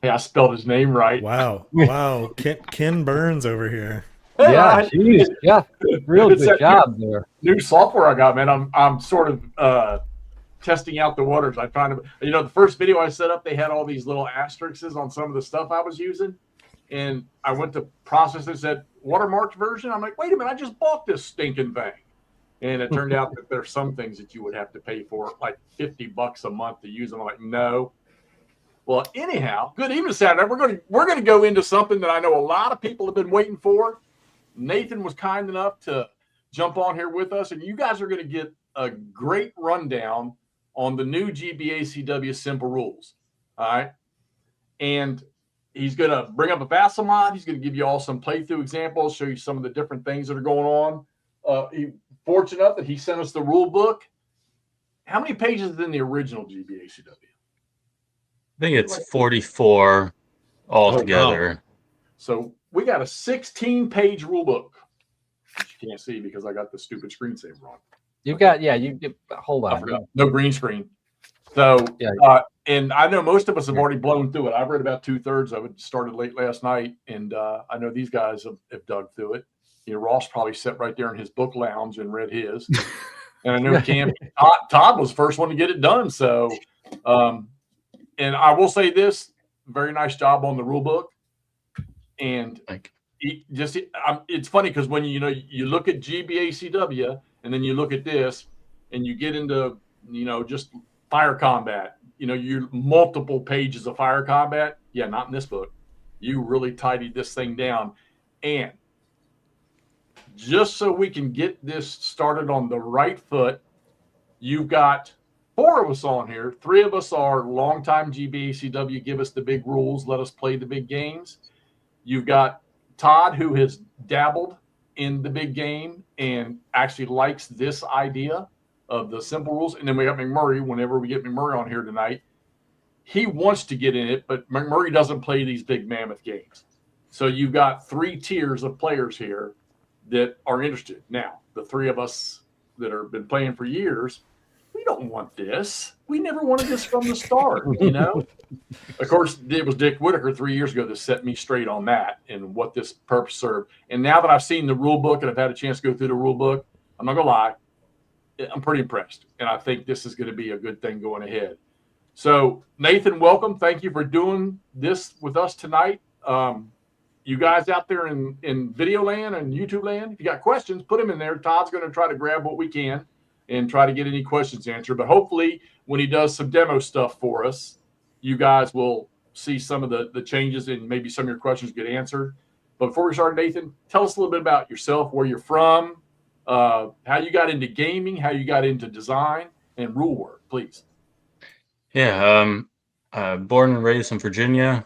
Hey, I spelled his name right. Wow. Wow. Ken Burns over here. Hey, Yeah, geez, yeah, real it's good that job there. new software I got, man. I'm sort of testing out the waters. I find, the first video I set up, they had all these little asterisks on some of the stuff I was using, and I went to process it, said watermarked version. I'm like, wait a minute, I just bought this stinking thing, and it turned out that there's some things that you would have to pay for, like $50 a month to use them. I'm like, no. Well, anyhow, good evening, Saturday. We're gonna go into something that I know a lot of people have been waiting for. Nathan was kind enough to jump on here with us, and you guys are going to get a great rundown on the new GBACW simple rules. All right. And he's going to bring up a vassal mod. He's going to give you all some playthrough examples, show you some of the different things that are going on. He fortunate enough that he sent us the rule book. How many pages is in the original GBACW? I think it's 44 altogether. Wow. So we got a 16-page rule book. You can't see because I got the stupid screensaver on. You've got, hold on. No green screen. So, yeah. And I know most of us have already blown through it. I've read about 2/3 of it. Started late last night, and I know these guys have dug through it. Ross probably sat right there in his book lounge and read his. And I know Todd was the first one to get it done. So, and I will say this, very nice job on the rule book. And it's funny because when you look at GBACW and then you look at this and you get into just fire combat, you multiple pages of fire combat. Yeah, not in this book. You really tidied this thing down. And just so we can get this started on the right foot, you've got 4 of us on here. 3 of us are longtime GBACW. Give us the big rules. Let us play the big games. You've got Todd, who has dabbled in the big game and actually likes this idea of the simple rules. And then we got McMurray. Whenever we get McMurray on here tonight, he wants to get in it, but McMurray doesn't play these big mammoth games. So you've got 3 tiers of players here that are interested. Now, the 3 of us that have been playing for years, we don't want this. We never wanted this from the start, Of course, it was Dick Whitaker 3 years ago that set me straight on that and what this purpose served. And now that I've seen the rule book and I've had a chance to go through the rule book, I'm not going to lie, I'm pretty impressed. And I think this is going to be a good thing going ahead. So, Nathan, welcome. Thank you for doing this with us tonight. You guys out there in video land and YouTube land, if you got questions, put them in there. Todd's going to try to grab what we can and try to get any questions answered. But hopefully when he does some demo stuff for us, you guys will see some of the changes and maybe some of your questions get answered. But before we start, Nathan, tell us a little bit about yourself, where you're from, how you got into gaming, how you got into design and rule work, please. Yeah, born and raised in Virginia.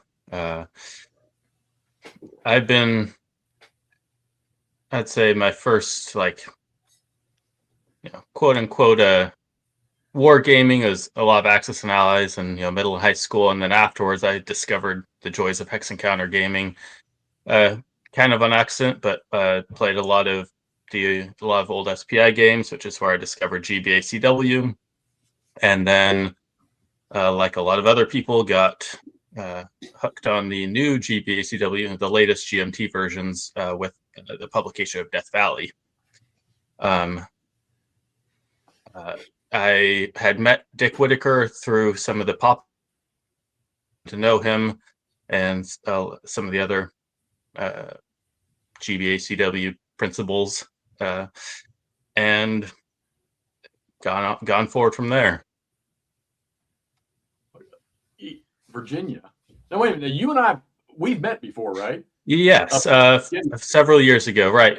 I've been, I'd say my first quote unquote wargaming is a lot of Axis and Allies and middle and high school, and then afterwards I discovered the joys of hex encounter gaming, kind of on accident, but played a lot of old SPI games, which is where I discovered GBACW, and then like a lot of other people, got hooked on the new GBACW, the latest GMT versions, with the publication of Death Valley. I had met Dick Whitaker through some of the to know him, and some of the other GBACW principals, and gone forward from there. Virginia. Now wait a minute. You and we've met before, right? Yes, several years ago, right?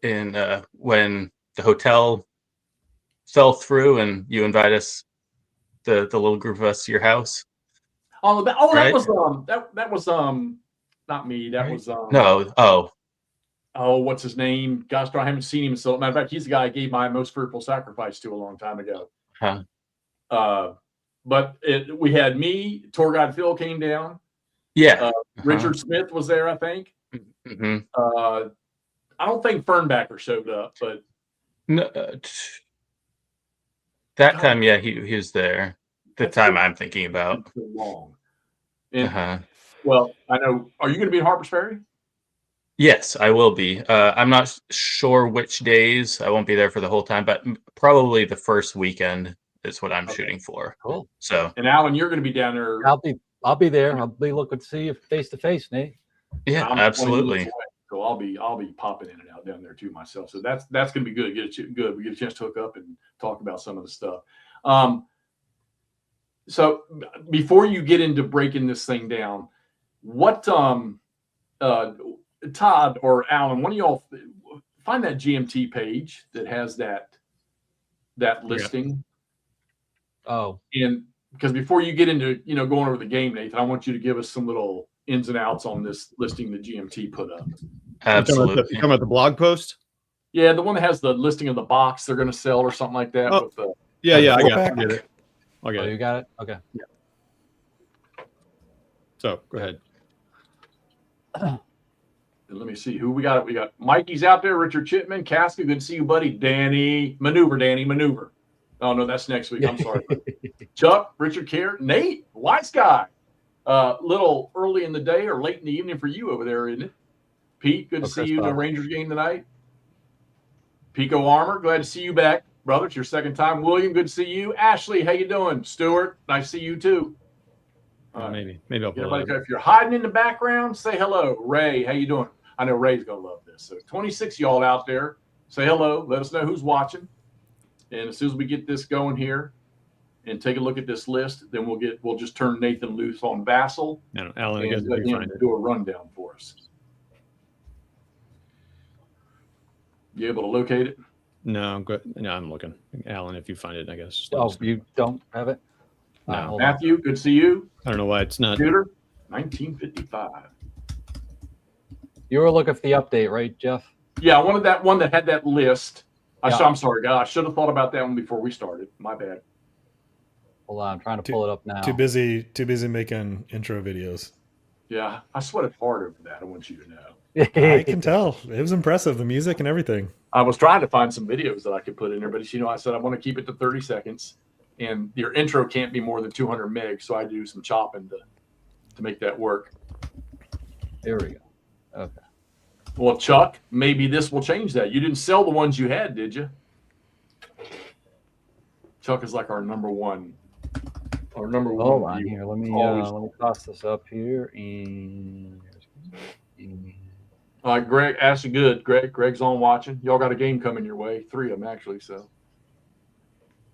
In when the hotel fell through, and you invite us, the little group of us, to your house. Oh, that right? that was not me. That was no. Oh, what's his name? Gosh, I haven't seen him. So, matter of fact, he's the guy I gave my most fearful sacrifice to a long time ago. Huh. But we had me, tour guide Phil came down. Yeah. Richard Smith was there, I think. Mm-hmm. I don't think Fernbacker showed up, but no, that time, yeah, he was there. The time I'm thinking about. So long. And well, I know. Are you going to be in Harpers Ferry? Yes, I will be. I'm not sure which days. I won't be there for the whole time, but probably the first weekend is what I'm shooting for. Cool. So, And Alan, you're going to be down there. I'll be there. I'll be looking to see you face to face, Nate. yeah, I'm 20 absolutely. minutes away, so I'll be popping in and out down there too myself. So that's going to be good. Good. We get a chance to hook up and talk about some of the stuff. So before you get into breaking this thing down, what Todd or Alan, one of y'all find that GMT page that has that listing. Oh, And because before you get into going over the game, Nathan, I want you to give us some little ins and outs on this listing the GMT put up. Absolutely. You talking about the blog post? Yeah, the one that has the listing of the box they're going to sell or something like that. Oh. With the, Yeah, I got Pack. it. I got you it. got it? Okay. So go ahead. let me see who we got. We got Mikey's out there, Richard Chipman, Casca, good to see you, buddy. Danny Maneuver. Oh no, that's next week. I'm sorry. Chuck, Richard Care, Nate, White Sky. Little early in the day or late in the evening for you over there, isn't it? Pete, good to see you. The Rangers game tonight. Pico Armor, glad to see you back, brother. It's your second time. William, good to see you. Ashley, how you doing? Stuart, nice to see you too. Maybe I'll pull Everybody, it up. if you're hiding in the background, say hello. Ray, how you doing? I know Ray's gonna love this. So 26 y'all out there, say hello. Let us know who's watching. And as soon as we get this going here and take a look at this list, then we'll just turn Nathan loose on Vassal Alan, I guess and let if you him find it. do a rundown for us. You able to locate it? No, I'm good. No, I'm looking. Alan, if you find it, I guess. Oh, you don't have it? No. Hold on. Matthew, good to see you. I don't know why it's not. Computer, 1955. You were looking for the update, right, Jeff? Yeah, I wanted that one that had that list. Yeah. I'm sorry, God. I should have thought about that one before we started. My bad. Hold on, I'm trying to pull it up now. Too busy making intro videos. Yeah, I sweated hard over that. I want you to know. I can tell. It was impressive, the music and everything. I was trying to find some videos that I could put in there, but I said I want to keep it to 30 seconds, and your intro can't be more than 200 megs, so I do some chopping to make that work. There we go. Okay. Well, Chuck, maybe this will change that. You didn't sell the ones you had, did you? Chuck is like our number one. Hold on here. Let me toss this up here and. All right, Greg, ask you good. Greg's on watching. Y'all got a game coming your way. 3 of them actually. So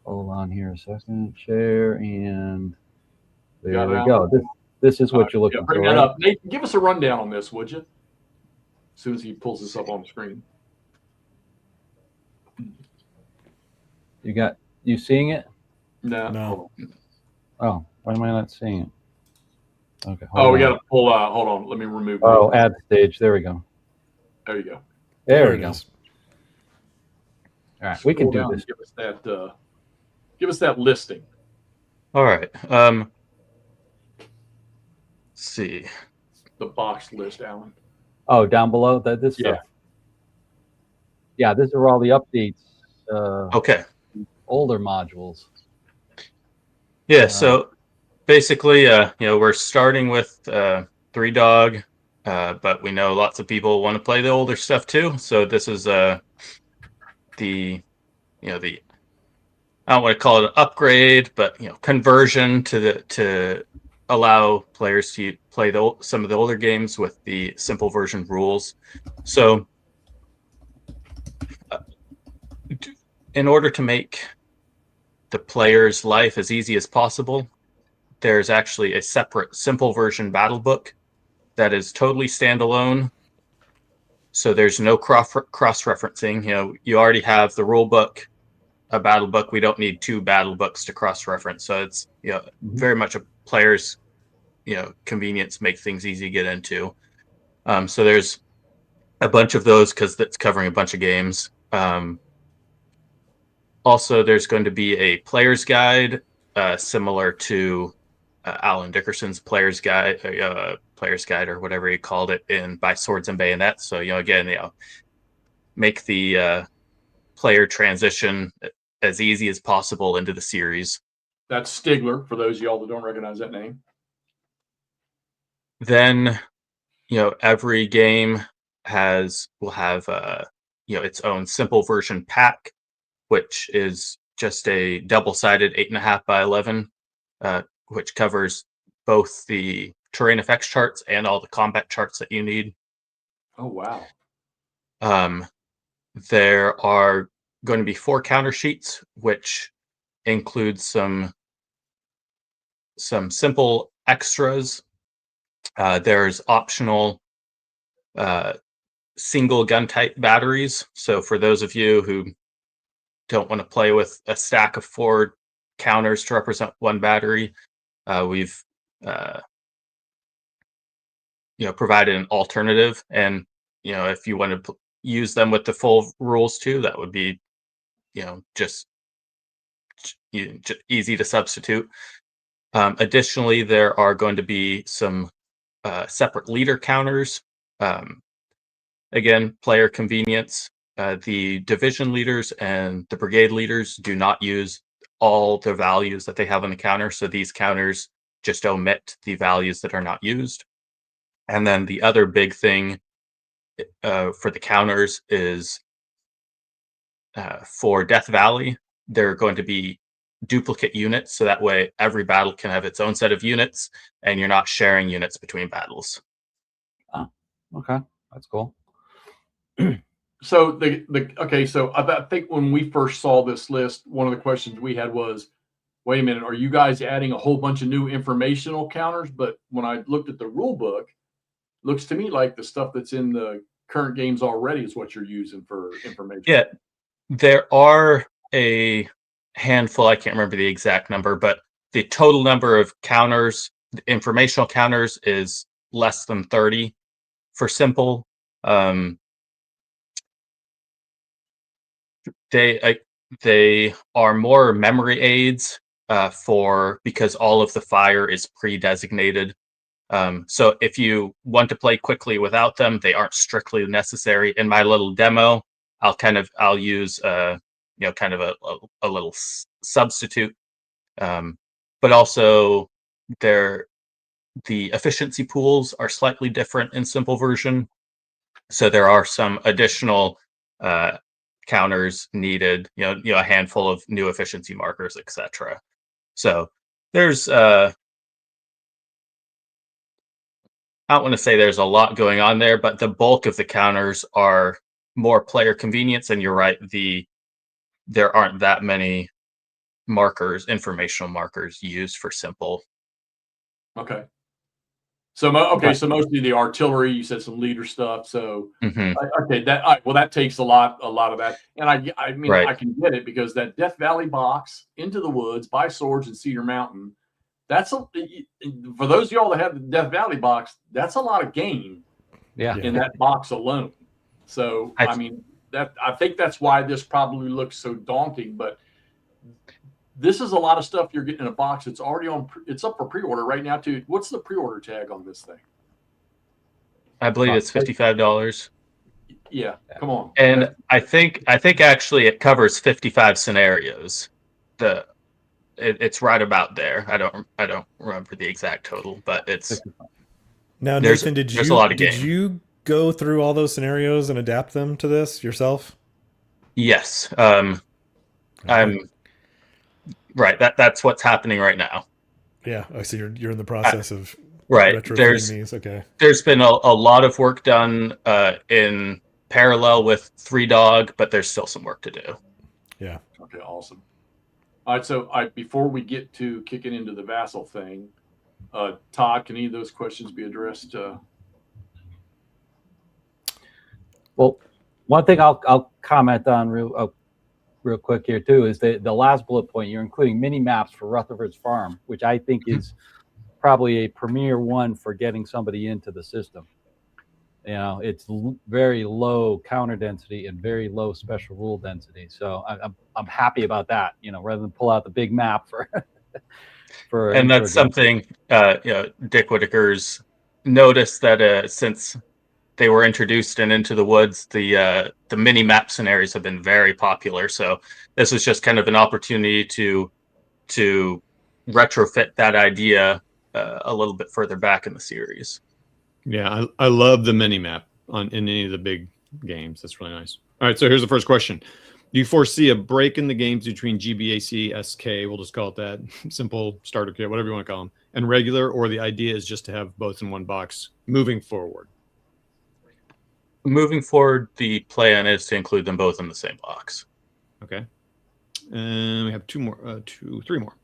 Hold on here a second. Share and there Got it we out? go. This is what you're looking bring for. that Right? up. Nathan, give us a rundown on this, would you? As soon as he pulls this up on the screen. You seeing it? No. No. Oh, why am I not seeing it? Okay. We got to pull. Hold on. Let me remove. Oh, add stage. There we go. There you go. There we it go. is. All right, we can Scroll do down this. and give us that listing. All right. Let's see. The box list, Alan. Oh, down below this Yeah. stuff. Yeah, these are all the updates. Okay. Older modules. Yeah. So basically, we're starting with 3-dog, but we know lots of people want to play the older stuff too. So this is the I don't want to call it an upgrade, but conversion to allow players to play some of the older games with the simple version rules. So in order to make the player's life as easy as possible, there's actually a separate simple version battle book that is totally standalone. So there's no cross-referencing. You already have the rule book, a battle book. We don't need 2 battle books to cross-reference. So it's very much a player's convenience, make things easy to get into. So there's a bunch of those because that's covering a bunch of games. Also, there's going to be a player's guide similar to Alan Dickerson's player's guide, or whatever he called it by Swords and Bayonets. So make the player transition as easy as possible into the series. That's Stigler for those of y'all that don't recognize that name. Then, every game will have its own simple version pack, which is just a double-sided 8.5 by 11, which covers both the terrain effects charts and all the combat charts that you need. Oh wow! There are going to be 4 counter sheets, which include some simple extras. There's optional single gun type batteries. So for those of you who don't want to play with a stack of 4 counters to represent 1 battery, we've provided an alternative. And if you want to use them with the full rules too, that would be just easy to substitute. Additionally, there are going to be some separate leader counters. Again, player convenience. The division leaders and the brigade leaders do not use all the values that they have on the counter, so these counters just omit the values that are not used. And then the other big thing for the counters is for Death Valley, they're going to be duplicate units, so that way every battle can have its own set of units, and you're not sharing units between battles. Oh, okay, that's cool. So so I think when we first saw this list, one of the questions we had was, wait a minute, are you guys adding a whole bunch of new informational counters? But when I looked at the rule book, looks to me like the stuff that's in the current games already is what you're using for information. Yeah, there are a handful, I can't remember the exact number, but the total number of counters, the informational counters, is less than 30 for simple. They are more memory aids because all of the fire is pre-designated. So if you want to play quickly without them, they aren't strictly necessary. In my little demo, I'll use kind of a little substitute, but also the efficiency pools are slightly different in simple version, so there are some additional counters needed. A handful of new efficiency markers, etc. So there's I don't want to say there's a lot going on there, but the bulk of the counters are more player convenience. And you're right, there aren't that many informational markers used for simple. Okay. So so mostly the artillery. You said some leader stuff. So okay, that takes a lot of that. And I mean, right. I can get it, because that Death Valley box, Into the Woods, Buy Swords, and Cedar Mountain. For those of y'all that have the Death Valley box, that's a lot of game. Yeah. In that box alone. So I think that's why this probably looks so daunting. But this is a lot of stuff you're getting in a box. It's already it's up for pre-order right now too. What's the pre-order tag on this thing? I believe it's $55. Yeah, come on. And I think actually it covers 55 scenarios. It's right about there. I don't remember the exact total, but it's now. Nathan, did you go through all those scenarios and adapt them to this yourself? Yes. I'm right. That's what's happening right now. Yeah. I see. You're in the process of retrofitting these. Okay. There's been a lot of work done in parallel with 3Dog, but there's still some work to do. Yeah. Okay. Awesome. All right. So before we get to kicking into the Vassal thing, Todd, can any of those questions be addressed? Well, one thing I'll comment on real quick here too is the last bullet point. You're including mini maps for Rutherford's Farm, which I think is probably a premier one for getting somebody into the system. It's very low counter density and very low special rule density. So I'm happy about that. Rather than pull out the big map for. And that's something Dick Whitaker's noticed, that since they were introduced in Into the Woods, the mini map scenarios have been very popular. So this was just kind of an opportunity to retrofit that idea a little bit further back in the series. Yeah, I love the mini map in any of the big games. That's really nice. All right, so here's the first question. Do you foresee a break in the games between GBACSK, we'll just call it that, simple starter kit, whatever you want to call them, and regular, or the idea is just to have both in one box moving forward? Moving forward, the plan is to include them both in the same box. Okay. And we have three more.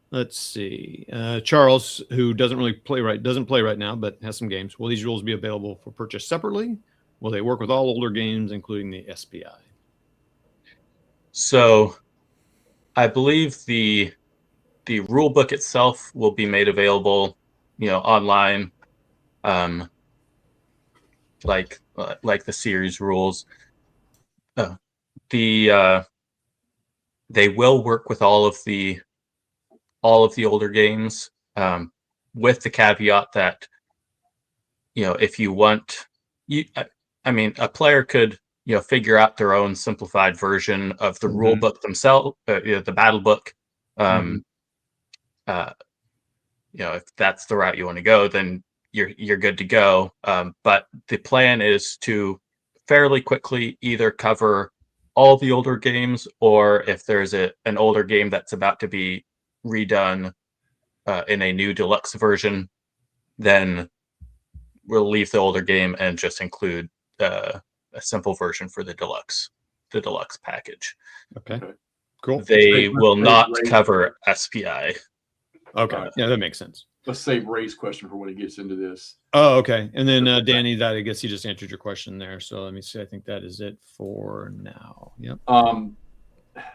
Let's see. Charles, who doesn't play right now, but has some games. Will these rules be available for purchase separately? Will they work with all older games, including the SPI? So I believe the rule book itself will be made available, online, like the series rules. They will work with all of the older games, with the caveat that, if you want, a player could, figure out their own simplified version of the rule book themselves, the battle book. If that's the route you want to go, then you're good to go. But the plan is to fairly quickly either cover all the older games, or if there's an older game that's about to be redone in a new deluxe version, then we'll leave the older game and just include a simple version for the deluxe package. Okay, cool. They will not cover SPI. Okay, yeah, that makes sense. Let's save Ray's question for when he gets into this. Oh, okay. And then Danny, that I guess he just answered your question there. So let me see. I think that is it for now. Yep.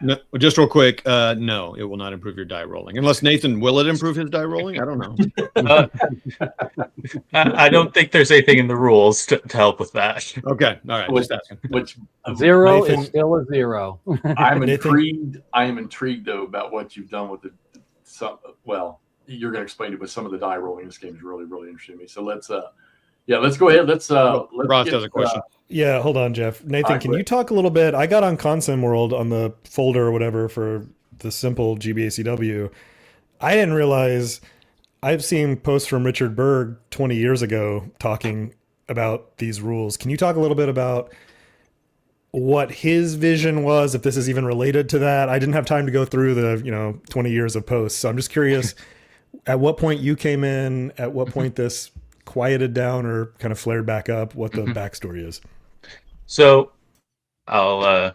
No, just real quick. No, it will not improve your die rolling. Unless Nathan, will it improve his die rolling? I don't know. I don't think there's anything in the rules to help with that. Okay. All right. Just asking. Zero is still a zero. I'm intrigued. I am intrigued though about what you've done with you're going to explain it, but some of the die rolling in this game is really, really interesting to me. So let's go ahead. Ross has a question. Yeah, hold on, Jeff. Nathan, can you talk a little bit? I got on Consum World on the folder or whatever for the simple GBACW. I didn't realize I've seen posts from Richard Berg 20 years ago talking about these rules. Can you talk a little bit about what his vision was, if this is even related to that? I didn't have time to go through the 20 years of posts. So I'm just curious at what point you came in, at what point this quieted down or kind of flared back up, what the backstory is. So I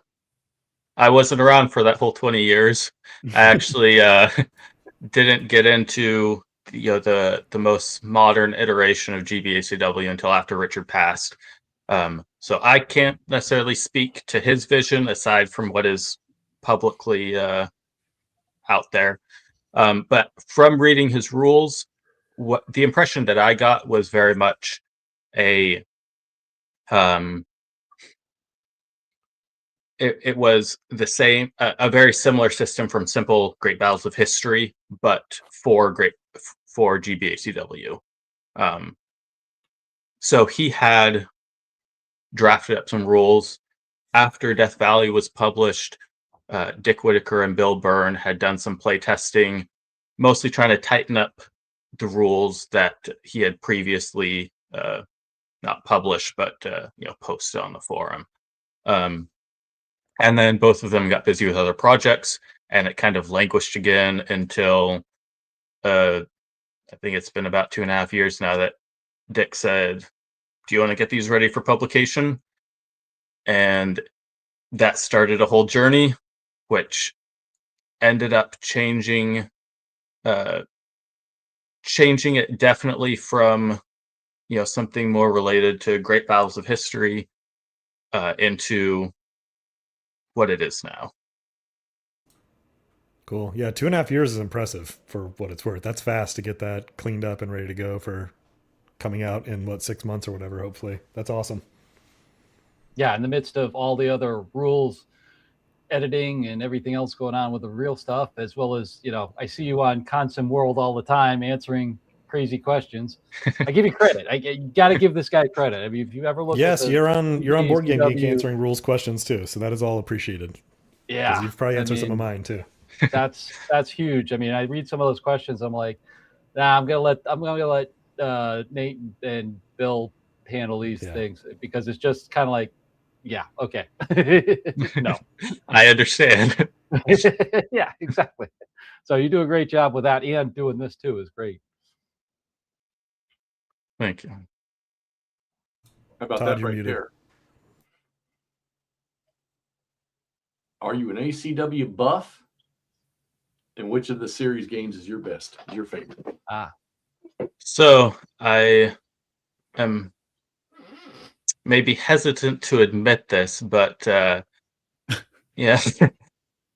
wasn't around for that whole 20 years. I actually didn't get into the most modern iteration of GBACW until after Richard passed. So I can't necessarily speak to his vision aside from what is publicly out there. But from reading his rules, what the impression that I got was very much it was the same, a very similar system from simple Great Battles of History, but for GBACW. So he had drafted up some rules after Death Valley was published. Dick Whitaker and Bill Byrne had done some play testing, mostly trying to tighten up the rules that he had previously not published, but posted on the forum. And then both of them got busy with other projects, and it kind of languished again until I think it's been about 2.5 years now that Dick said, "Do you want to get these ready for publication?" And that started a whole journey, which ended up changing it definitely from something more related to Great Battles of History into what it is now. Cool. Yeah, 2.5 years is impressive for what it's worth. That's fast to get that cleaned up and ready to go for coming out in 6 months or whatever, hopefully. That's awesome. Yeah, in the midst of all the other rules, editing and everything else going on with the real stuff, as well as, I see you on Consum World all the time answering crazy questions. I give you credit. You got to give this guy credit. I mean, if you ever look at you're on Board Game Geek answering rules questions too, so that is all appreciated. Yeah, you've probably answered some of mine too. That's huge. I mean, I read some of those questions, I'm like, nah, I'm gonna let Nate and Bill handle these Yeah. things, because it's just kind of like, yeah, okay. No. I understand. Yeah, exactly. So you do a great job with that, and doing this too is great. Thank you. How about Todd, that you're right muted. there? Are you an ACW buff? And which of the series games is your best? Is your favorite? So I am maybe hesitant to admit this, but yeah,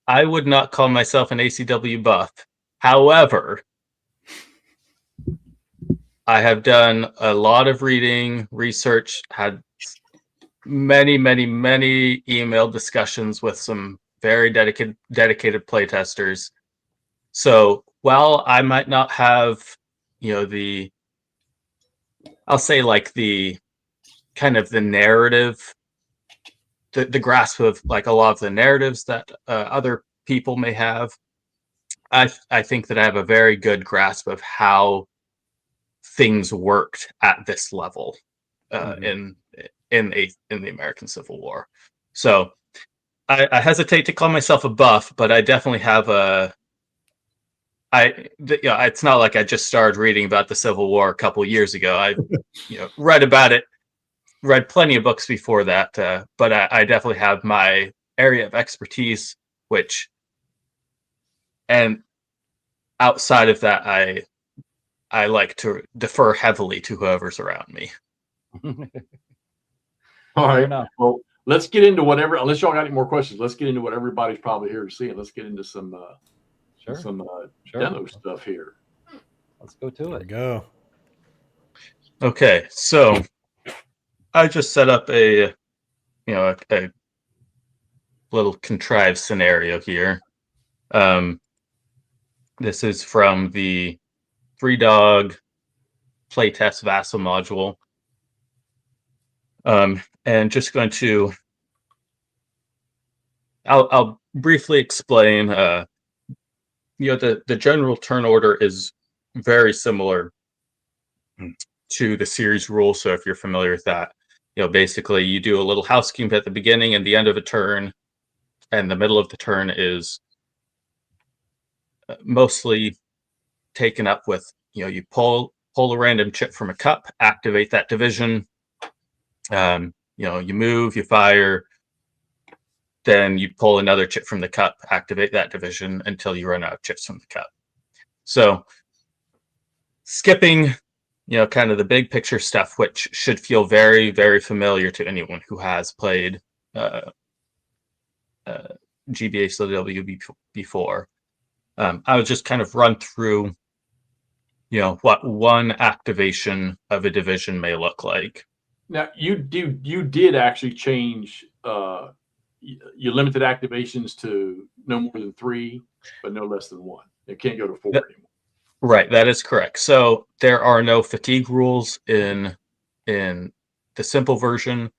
I would not call myself an ACW buff. However, I have done a lot of reading, research, had many email discussions with some very dedicated playtesters. So while I might not have, I'll say like the kind of the narrative, the grasp of like a lot of the narratives that other people may have, I think that I have a very good grasp of how things worked at this level in the American Civil War. So I hesitate to call myself a buff, but I definitely have it's not like I just started reading about the Civil War a couple years ago. I read about it, read plenty of books before that, but I definitely have my area of expertise, and outside of that, I like to defer heavily to whoever's around me. All right. enough. Well, let's get into whatever. Unless y'all got any more questions, let's get into what everybody's probably here to see, and let's get into some demo stuff here. Let's go to There it. we go. Okay, so I just set up a little contrived scenario here. This is from the 3-Dog playtest Vassal module. And just going to, I'll briefly explain, the general turn order is very similar to the series rule. So if you're familiar with that, basically you do a little housekeeping at the beginning and the end of a turn, and the middle of the turn is mostly taken up with, you pull a random chip from a cup, activate that division. You move, you fire, then you pull another chip from the cup, activate that division until you run out of chips from the cup. So skipping, kind of the big picture stuff, which should feel very, very familiar to anyone who has played GBACW before. I would just kind of run through, what one activation of a division may look like. Now, you did actually change. You limited activations to no more than 3, but no less than 1. It can't go to 4 anymore. Right, that is correct. So there are no fatigue rules in the simple version,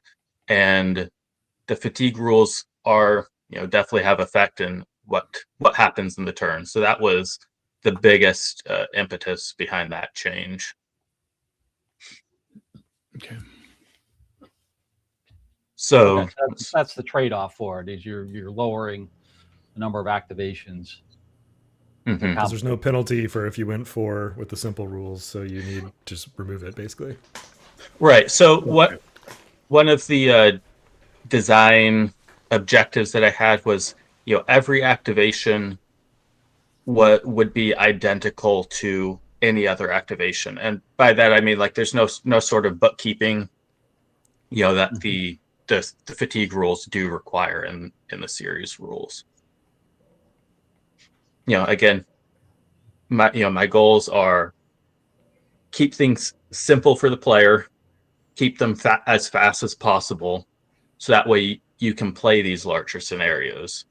and the fatigue rules are, definitely have effect in what happens in the turn. So that was the biggest impetus behind that change. Okay. So Okay, that's the trade-off for it, is you're lowering the number of activations. Because there's no penalty for if you went 4 with the simple rules, so you need to just remove it basically. Right. So one of the design objectives that I had was, every activation would be identical to any other activation, and by that I mean like there's no sort of bookkeeping, that the fatigue rules do require in the series rules. Again, my goals are keep things simple for the player, keep them as fast as possible, so that way you can play these larger scenarios.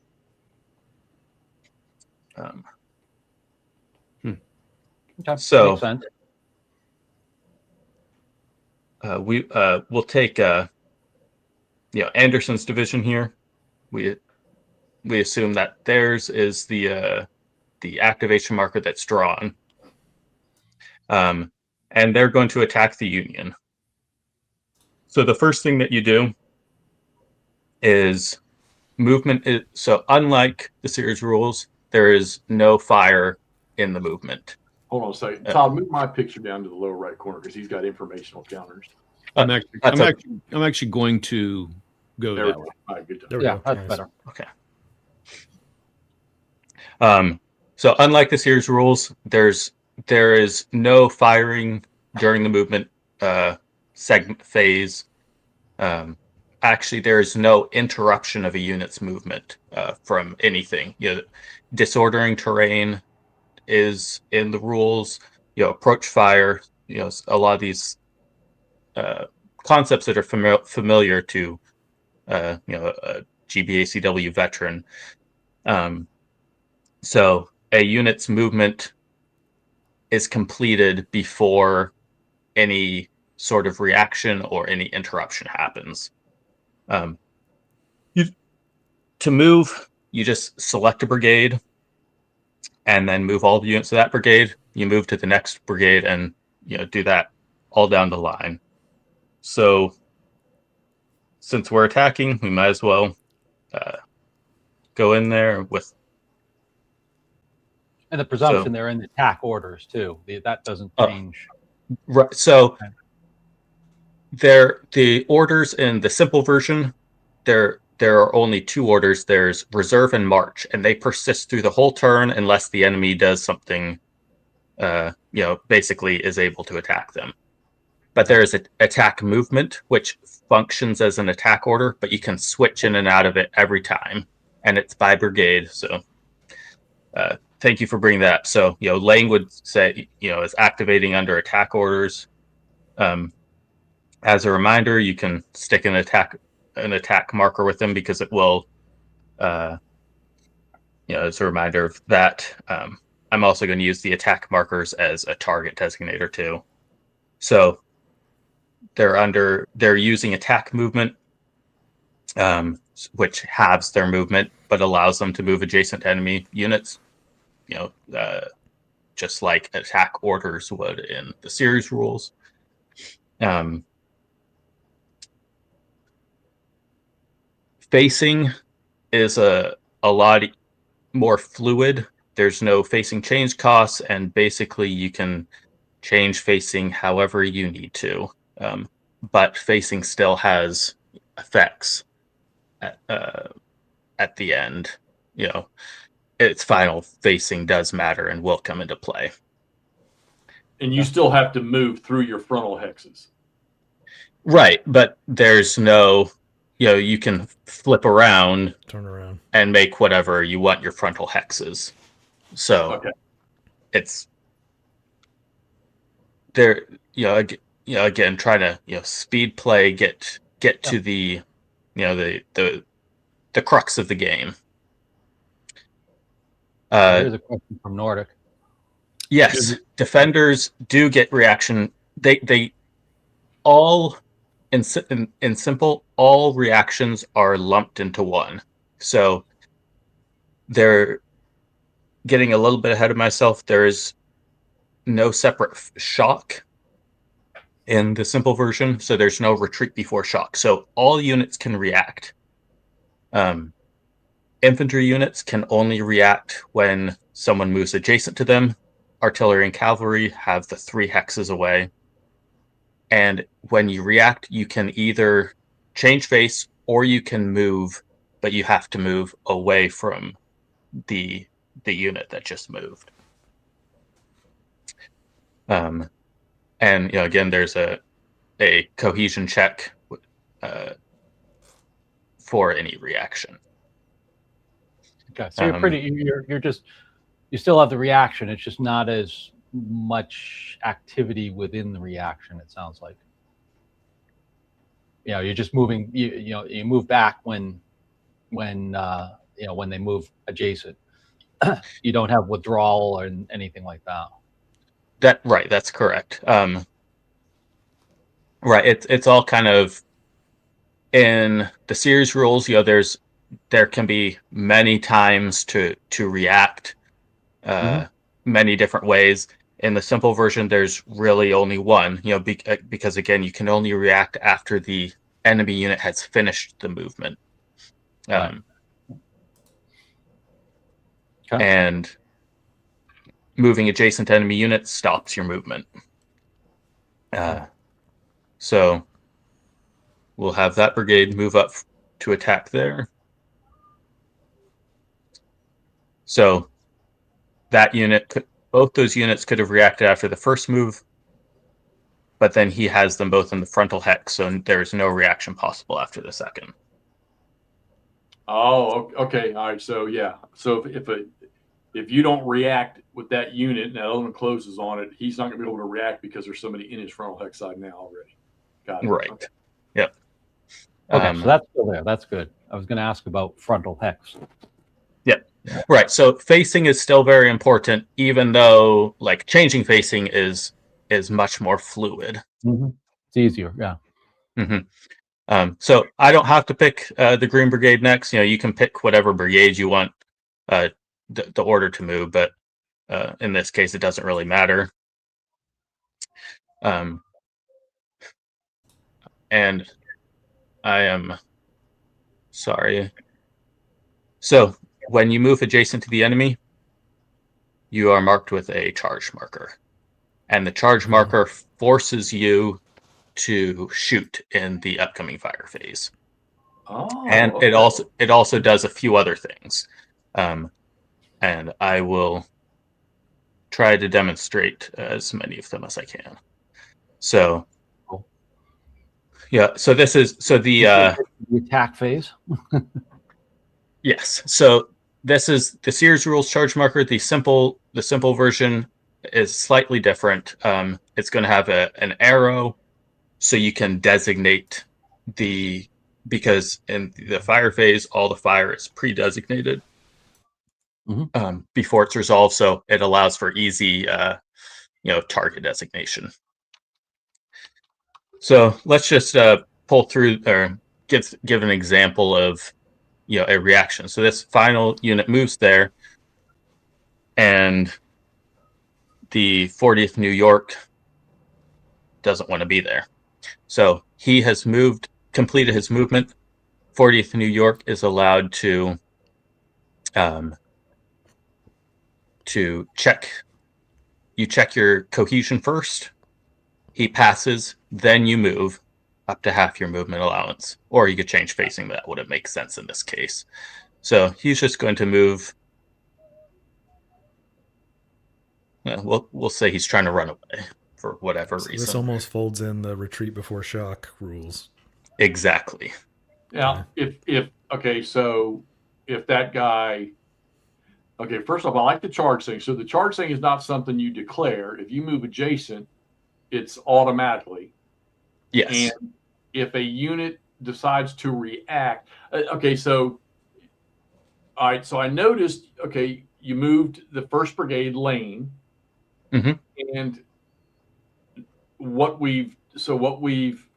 Okay, So makes sense. We'll take Anderson's division here. We assume that theirs is the activation marker that's drawn. and they're going to attack the Union. So the first thing that you do is movement. So unlike the series rules, there is no fire in the movement. Hold on a second. Todd, move my picture down to the lower right corner because he's got informational counters. I'm actually going to go There that we way. go. All right, good job. There we Yeah, go. that's Nice. better. Okay. So unlike the series rules, there is no firing during the movement segment phase. Actually, there is no interruption of a unit's movement from anything. Disordering terrain is in the rules. Approach fire. A lot of these concepts that are familiar to a GBACW veteran. So a unit's movement is completed before any sort of reaction or any interruption happens. To move, you just select a brigade and then move all the units to that brigade. You move to the next brigade and do that all down the line. So since we're attacking, we might as well go in there with. And the presumption they're in the attack orders too. That doesn't change. Right. So the orders in the simple version, there are only two orders. There's reserve and march, and they persist through the whole turn unless the enemy does something, basically is able to attack them. But there is an attack movement, which functions as an attack order, but you can switch in and out of it every time, and it's by brigade. So thank you for bringing that up. So Lang would say is activating under attack orders. As a reminder, you can stick an attack marker with them because it will, as a reminder of that. I'm also going to use the attack markers as a target designator too. So they're using attack movement, which halves their movement but allows them to move adjacent to enemy units, just like attack orders would in the series rules. Facing is a lot more fluid. There's no facing change costs, and basically you can change facing however you need to. But facing still has effects at the end. Its final facing does matter and will come into play. And you still have to move through your frontal hexes. Right, but there's no, you can flip around, turn around, and make whatever you want your frontal hexes. So okay. It's there, again, trying to speed play, get to the the crux of the game. Here's a question from Nordic. Yes, defenders do get reaction. They all in simple, all reactions are lumped into one. So they're getting a little bit ahead of myself. There is no separate shock in the simple version, so there's no retreat before shock. So all units can react. Infantry units can only react when someone moves adjacent to them. Artillery and cavalry have the 3 hexes away. And when you react, you can either change face or you can move, but you have to move away from the unit that just moved. And again, there's a cohesion check for any reaction. Okay, so you still have the reaction. It's just not as much activity within the reaction. It sounds like you're just moving. You move back when they move adjacent. You don't have withdrawal or anything like that. That's correct. Right, it's all kind of in the series rules. There can be many times to react, many different ways. In the simple version, there's really only one, because again, you can only react after the enemy unit has finished the movement. Right. Okay. And moving adjacent to enemy units stops your movement. So we'll have that brigade move up to attack there. So that unit, both those units could have reacted after the first move, but then he has them both in the frontal hex, so there's no reaction possible after the second. Oh, okay. All right. So yeah. So if you don't react with that unit and that other one closes on it, he's not going to be able to react because there's somebody in his frontal hex side now already. Got it. Right. Okay. Yep. Okay, so that's still there. That's good. I was going to ask about frontal hex. Yep. Right. So facing is still very important, even though like changing facing is much more fluid. Mm-hmm. It's easier. Yeah. Mm-hmm. So I don't have to pick the Green Brigade next. You can pick whatever brigade you want the order to move, but in this case, it doesn't really matter. And I am sorry. So when you move adjacent to the enemy, you are marked with a charge marker. And the charge marker forces you to shoot in the upcoming fire phase. Oh, and okay. it also does a few other things. And I will try to demonstrate as many of them as I can. So yeah, so this is the attack phase. Yes. So this is the Sears rules charge marker. The simple version is slightly different. It's going to have an arrow, so you can designate because in the fire phase, all the fire is pre-designated before it's resolved. So it allows for easy, target designation. So let's just pull through or give an example of a reaction. So this final unit moves there, and the 40th New York doesn't want to be there. So he has completed his movement. 40th New York is allowed to check. You check your cohesion first. He passes, then you move up to half your movement allowance, or you could change facing, but that wouldn't make sense in this case. So he's just going to move. We'll say he's trying to run away for whatever reason. This almost folds in the retreat before shock rules. Exactly. Yeah. So if that guy, first off, I like the charge thing. So the charge thing is not something you declare. If you move adjacent, it's automatically. Yes. And if a unit decides to react, so all right. So I noticed, you moved the 1st Brigade lane, and what we've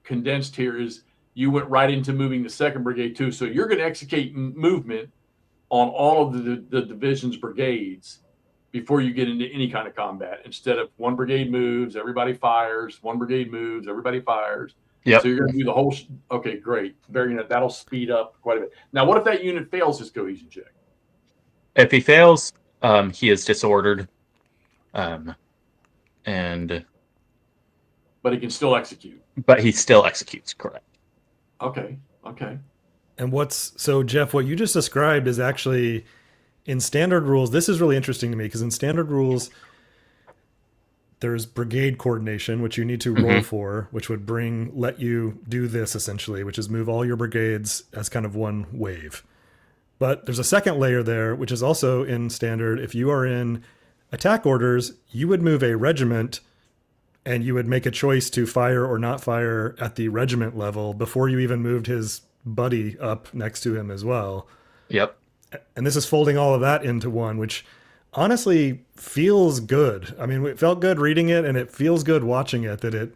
condensed here is you went right into moving the 2nd Brigade too. So you're going to execute movement on all of the division's brigades before you get into any kind of combat. Instead of one brigade moves, everybody fires. One brigade moves, everybody fires. Yep. So you're going to do the whole. Okay, great. Very good. That'll speed up quite a bit. Now, what if that unit fails his cohesion check? If he fails, he is disordered, but he can still execute. But he still executes, correct? Okay. And so Jeff, what you just described is actually in standard rules. This is really interesting to me because in standard rules, there's brigade coordination, which you need to roll for, which would let you do this essentially, which is move all your brigades as kind of one wave. But there's a second layer there, which is also in standard. If you are in attack orders, you would move a regiment and you would make a choice to fire or not fire at the regiment level before you even moved his buddy up next to him as well. Yep. And this is folding all of that into one, which honestly feels good. I mean, it felt good reading it and it feels good watching it that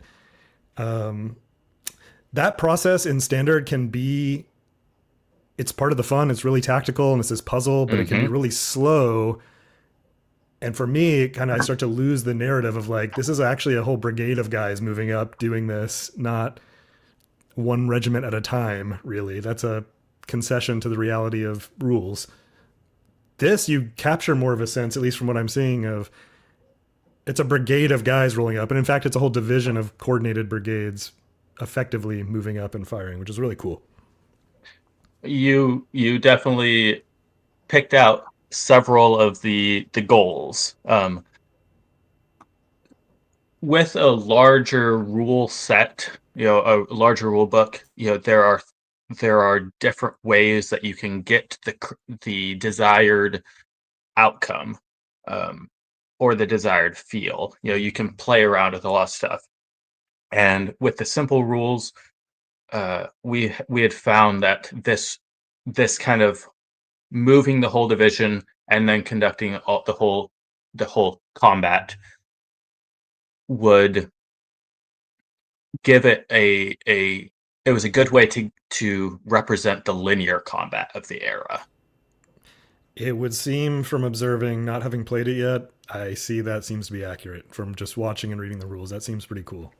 that process in standard it's part of the fun. It's really tactical and it's this puzzle, but it can be really slow. And for me, I start to lose the narrative of like, this is actually a whole brigade of guys moving up doing this, not one regiment at a time, really. That's a concession to the reality of rules. This, you capture more of a sense, at least from what I'm seeing, of it's a brigade of guys rolling up. And in fact, it's a whole division of coordinated brigades effectively moving up and firing, which is really cool. You definitely picked out several of the goals. With a larger rule set, a larger rule book, there are different ways that you can get the desired outcome, or the desired feel. You can play around with a lot of stuff. And with the simple rules, we had found that this kind of moving the whole division and then conducting the whole combat would give it it was a good way to represent the linear combat of the era. It would seem, from observing, not having played it yet, I see that seems to be accurate from just watching and reading the rules. That seems pretty cool.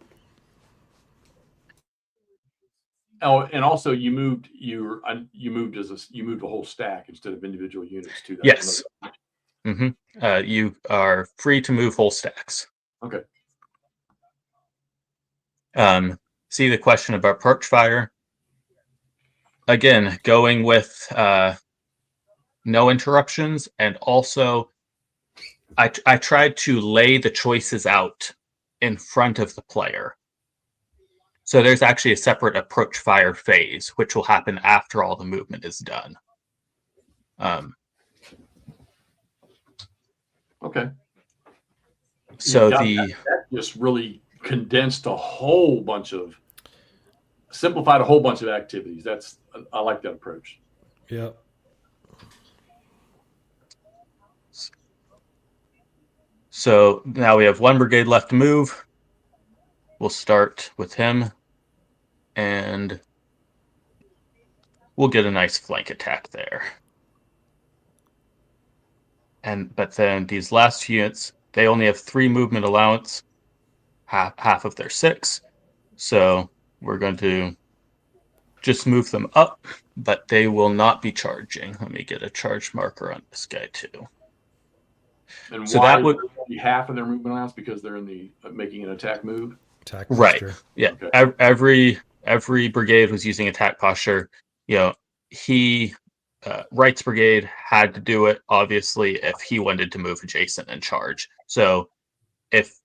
Oh, and also you moved a whole stack instead of individual units too. Yes. Mm-hmm. You are free to move whole stacks. Okay. See the question about approach fire. Again, going with no interruptions, and also I tried to lay the choices out in front of the player. So there's actually a separate approach fire phase, which will happen after all the movement is done. Okay. So that just really condensed simplified a whole bunch of activities. I like that approach. Yeah. So now we have one brigade left to move. We'll start with him, and we'll get a nice flank attack there. But then these last units, they only have 3 movement allowance, half of their 6. So we're going to just move them up, but they will not be charging. Let me get a charge marker on this guy too. And so why that would be half of their movement allowance? Because they're in the making an attack move. Attack posture. Right. Yeah. Okay. Every brigade was using attack posture. Wright's brigade had to do it, obviously, if he wanted to move adjacent and charge. So if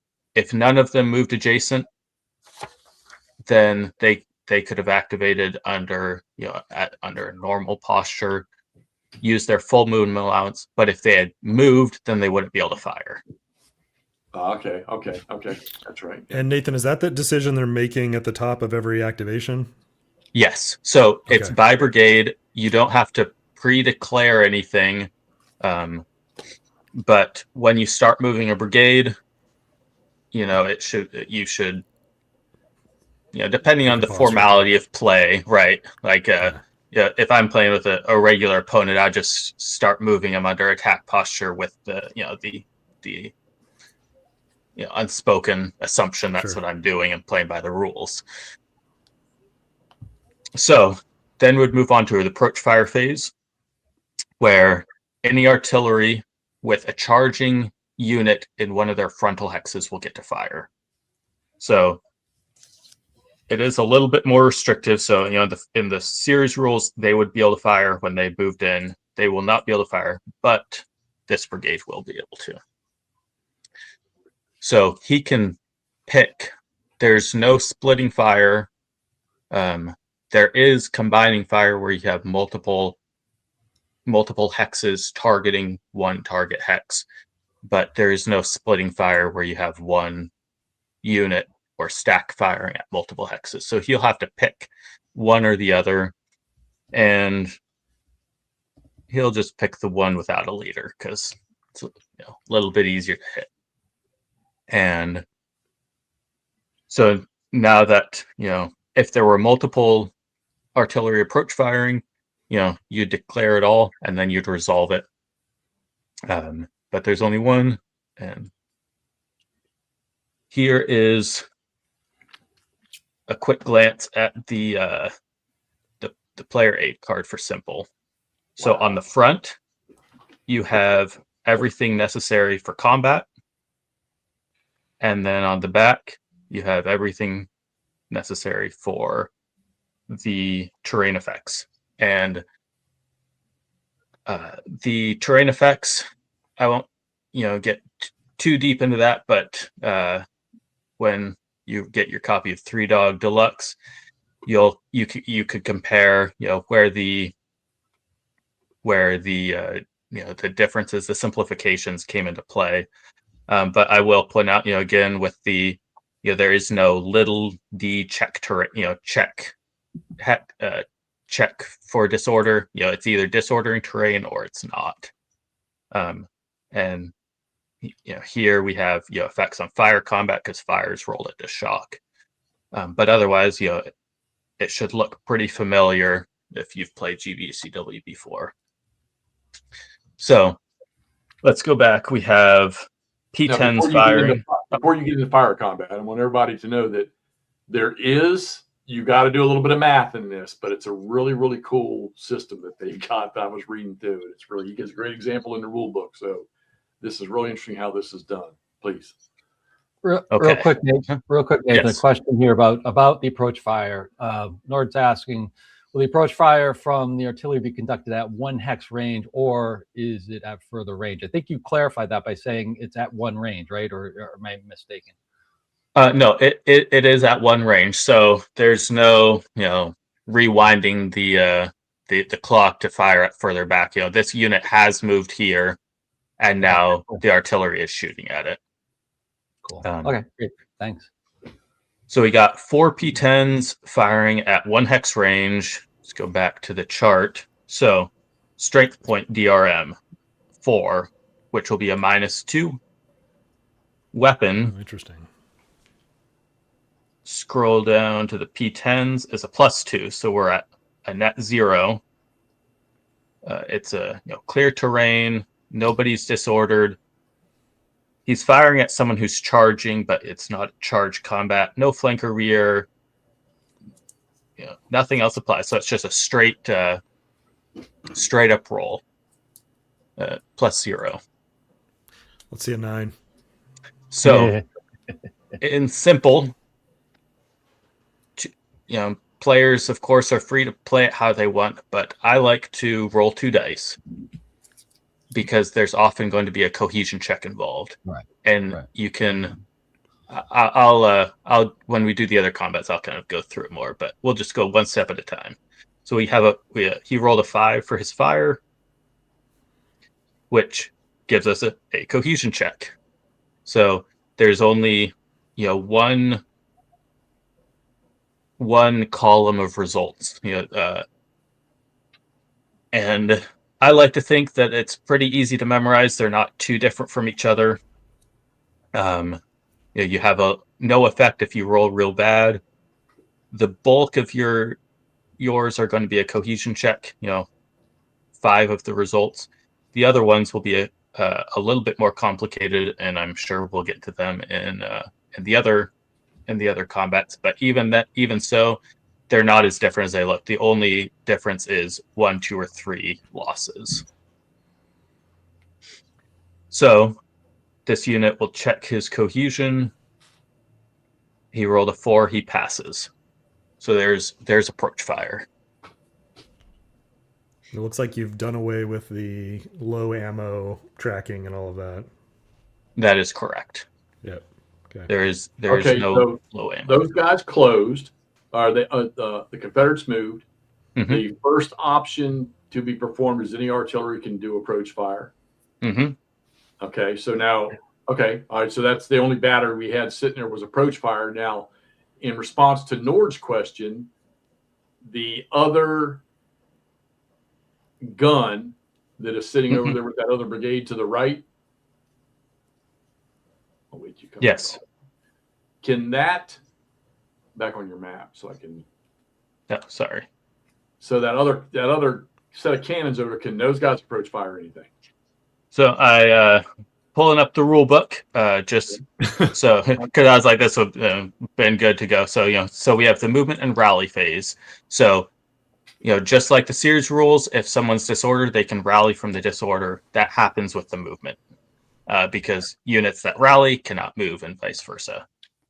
none of them moved adjacent, then they could have activated under normal posture, use their full movement allowance. But if they had moved, then they wouldn't be able to fire. Okay, that's right. And Nathan, is that the decision they're making at the top of every activation? Yes. So it's by brigade. You don't have to pre-declare anything, but when you start moving a brigade, you should depending on the formality of play, right? Like if I'm playing with a regular opponent, I just start moving them under attack posture with the unspoken assumption that's what I'm doing and playing by the rules. So then we'd move on to the approach fire phase, where any artillery with a charging unit in one of their frontal hexes will get to fire. So it is a little bit more restrictive. So, in the series rules, they would be able to fire when they moved in. They will not be able to fire, but this brigade will be able to. So he can pick. There's no splitting fire. There is combining fire where you have multiple hexes targeting one target hex, but there is no splitting fire where you have one unit or stack firing at multiple hexes. So he'll have to pick one or the other, and he'll just pick the one without a leader because it's a little bit easier to hit. And so now that, if there were multiple artillery approach firing, you declare it all and then you'd resolve it. But there's only one And here is a quick glance at the player aid card for Simple. So on the front, you have everything necessary for combat. And then on the back, you have everything necessary for the terrain effects. And the terrain effects, I won't, get too deep into that, but when you get your copy of Three Dog Deluxe, you could compare, where the the differences, the simplifications came into play. But I will point out, again, with the, there is no little d check terrain, check for disorder. It's either disordering terrain or it's not. And here we have effects on fire combat because fire is rolled at the shock. But otherwise, it should look pretty familiar if you've played GBACW before. So let's go back. We have P10s firing. Before you get into fire combat, I want everybody to know that you got to do a little bit of math in this, but it's a really, really cool system that they got that I was reading through. It's really, he gives a great example in the rule book. So this is really interesting how this is done. Please. Real quick, Nathan, yes. A question here about the approach fire. Nord's asking, will the approach fire from the artillery be conducted at 1 hex range, or is it at further range? I think you clarified that by saying it's at 1 range, right? Or am I mistaken? No, it is at 1 range. So there's no, rewinding the clock to fire it further back. This unit has moved here, and now the artillery is shooting at it. Cool. Okay, great. Thanks. So we got 4 P10s firing at 1 hex range. Let's go back to the chart. So strength point DRM 4, which will be a -2. Weapon. Oh, interesting. Scroll down to the P10s is a +2, so we're at a net 0. It's a clear terrain. Nobody's disordered. He's firing at someone who's charging, but it's not charge combat. No flanker rear. Nothing else applies. So it's just a straight up roll. +0. Let's see a 9. So in Simple, players, of course, are free to play it how they want, but I like to roll 2 dice because there's often going to be a cohesion check involved. Right. And you can, I'll when we do the other combats, I'll kind of go through it more, but we'll just go 1 step at a time. So he rolled a 5 for his fire, which gives us a cohesion check. So there's only, one column of results, and I like to think that it's pretty easy to memorize. They're not too different from each other. You have no effect if you roll real bad. The bulk of yours are going to be a cohesion check. 5 of the results. The other ones will be a little bit more complicated, and I'm sure we'll get to them in the other combats. But even so, they're not as different as they look. The only difference is 1, 2, or 3 losses. So this unit will check his cohesion. He rolled a 4, he passes. So there's approach fire. It looks like you've done away with the low ammo tracking and all of that. That is correct. Yep. Okay. There's Okay, no so low ammo. those guys closed. The Confederates moved. Mm-hmm. The first option to be performed is any artillery can do approach fire. Mm-hmm. Okay, so now, all right, so that's the only battery we had sitting there was approach fire. Now, in response to Nord's question, the other gun that is sitting over there with that other brigade to the right. Oh, wait, you come. Yes. Can that back on your map so I can? No, sorry. So that other set of cannons over, can those guys approach fire or anything? So I pulling up the rule book, just so because I was like, this would been good to go. So so we have the movement and rally phase. So just like the series rules, if someone's disordered, they can rally from the disorder. That happens with the movement, because units that rally cannot move, and vice versa.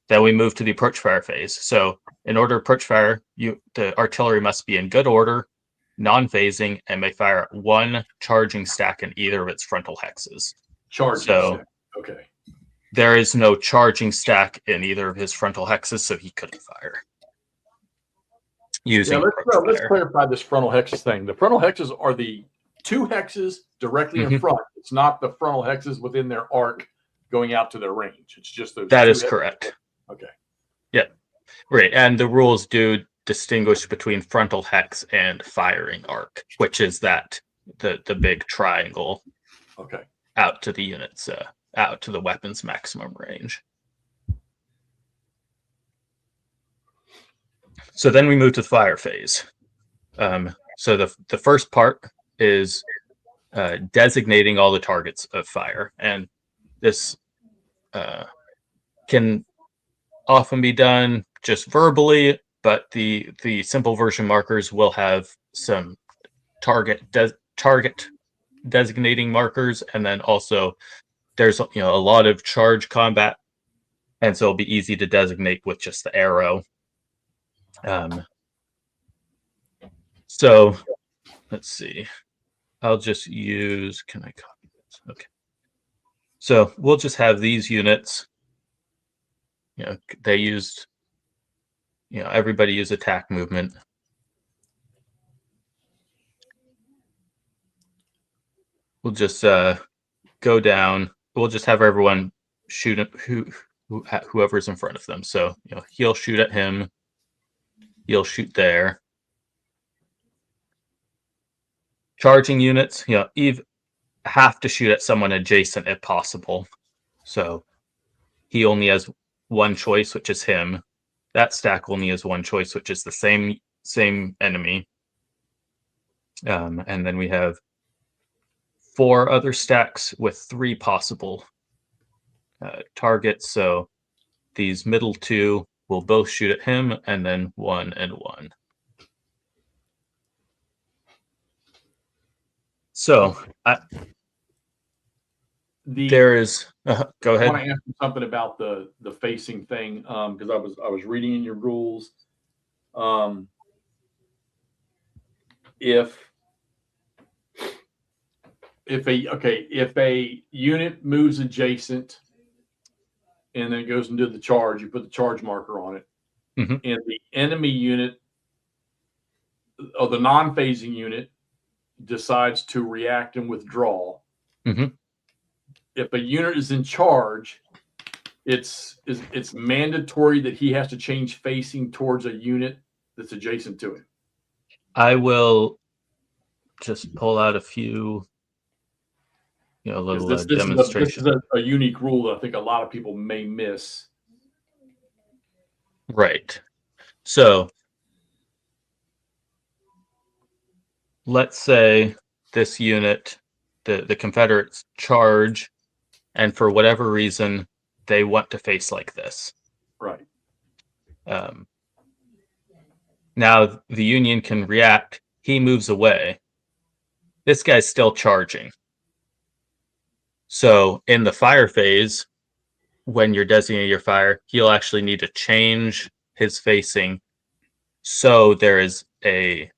Then we move to the approach fire phase. So in order to approach fire, the artillery must be in good order, non-phasing, and may fire one charging stack in either of its frontal hexes. Charging stack. Okay. There is no charging stack in either of his frontal hexes, so he couldn't fire. Let's clarify this frontal hexes thing. The frontal hexes are the two hexes directly in front. It's not the frontal hexes within their arc going out to their range. It's just those. That is correct. Okay. Yeah. Right. And the rules do distinguish between frontal hex and firing arc, which is that the big triangle. Okay. Out to the units, out to the weapon's maximum range. So then we move to the fire phase. So the first part is designating all the targets of fire, and this can often be done just verbally, but the simple version markers will have some target designating markers, and then also there's a lot of charge combat, and so it'll be easy to designate with just the arrow. So let's see. I'll just use. Can I copy this? Okay. So we'll just have these units. They used. Everybody used attack movement. We'll just go down. We'll just have everyone shoot at whoever's in front of them. So he'll shoot at him. He'll shoot there. Charging units, have to shoot at someone adjacent if possible. So he only has one choice, which is him. That stack only has one choice, which is the same enemy. And then we have 4 other stacks with 3 possible targets. So these middle 2 will both shoot at him, and then 1 and 1. So there is. Go ahead. I want to ask you something about the facing thing, because I was reading in your rules. If a unit moves adjacent and then goes into the charge, you put the charge marker on it, and the enemy unit or the non-phasing unit decides to react and withdraw. If a unit is in charge, it's mandatory that he has to change facing towards a unit that's adjacent to him. I will just pull out a few, little demonstrations. This is a unique rule that I think a lot of people may miss. Right. So let's say this unit, the Confederates charge, and for whatever reason, they want to face like this. Right. Now the Union can react. He moves away. This guy's still charging. So in the fire phase, when you're designating your fire, he'll actually need to change his facing so there is a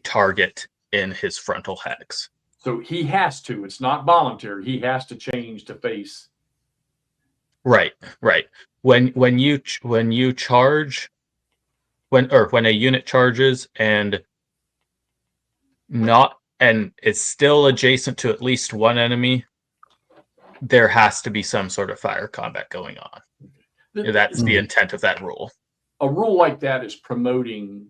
target in his frontal hex. So he has to. It's not voluntary. He has to change to face. Right. When you charge, when a unit charges and it's still adjacent to at least one enemy, there has to be some sort of fire combat going on. That's the intent of that rule. A rule like that is promoting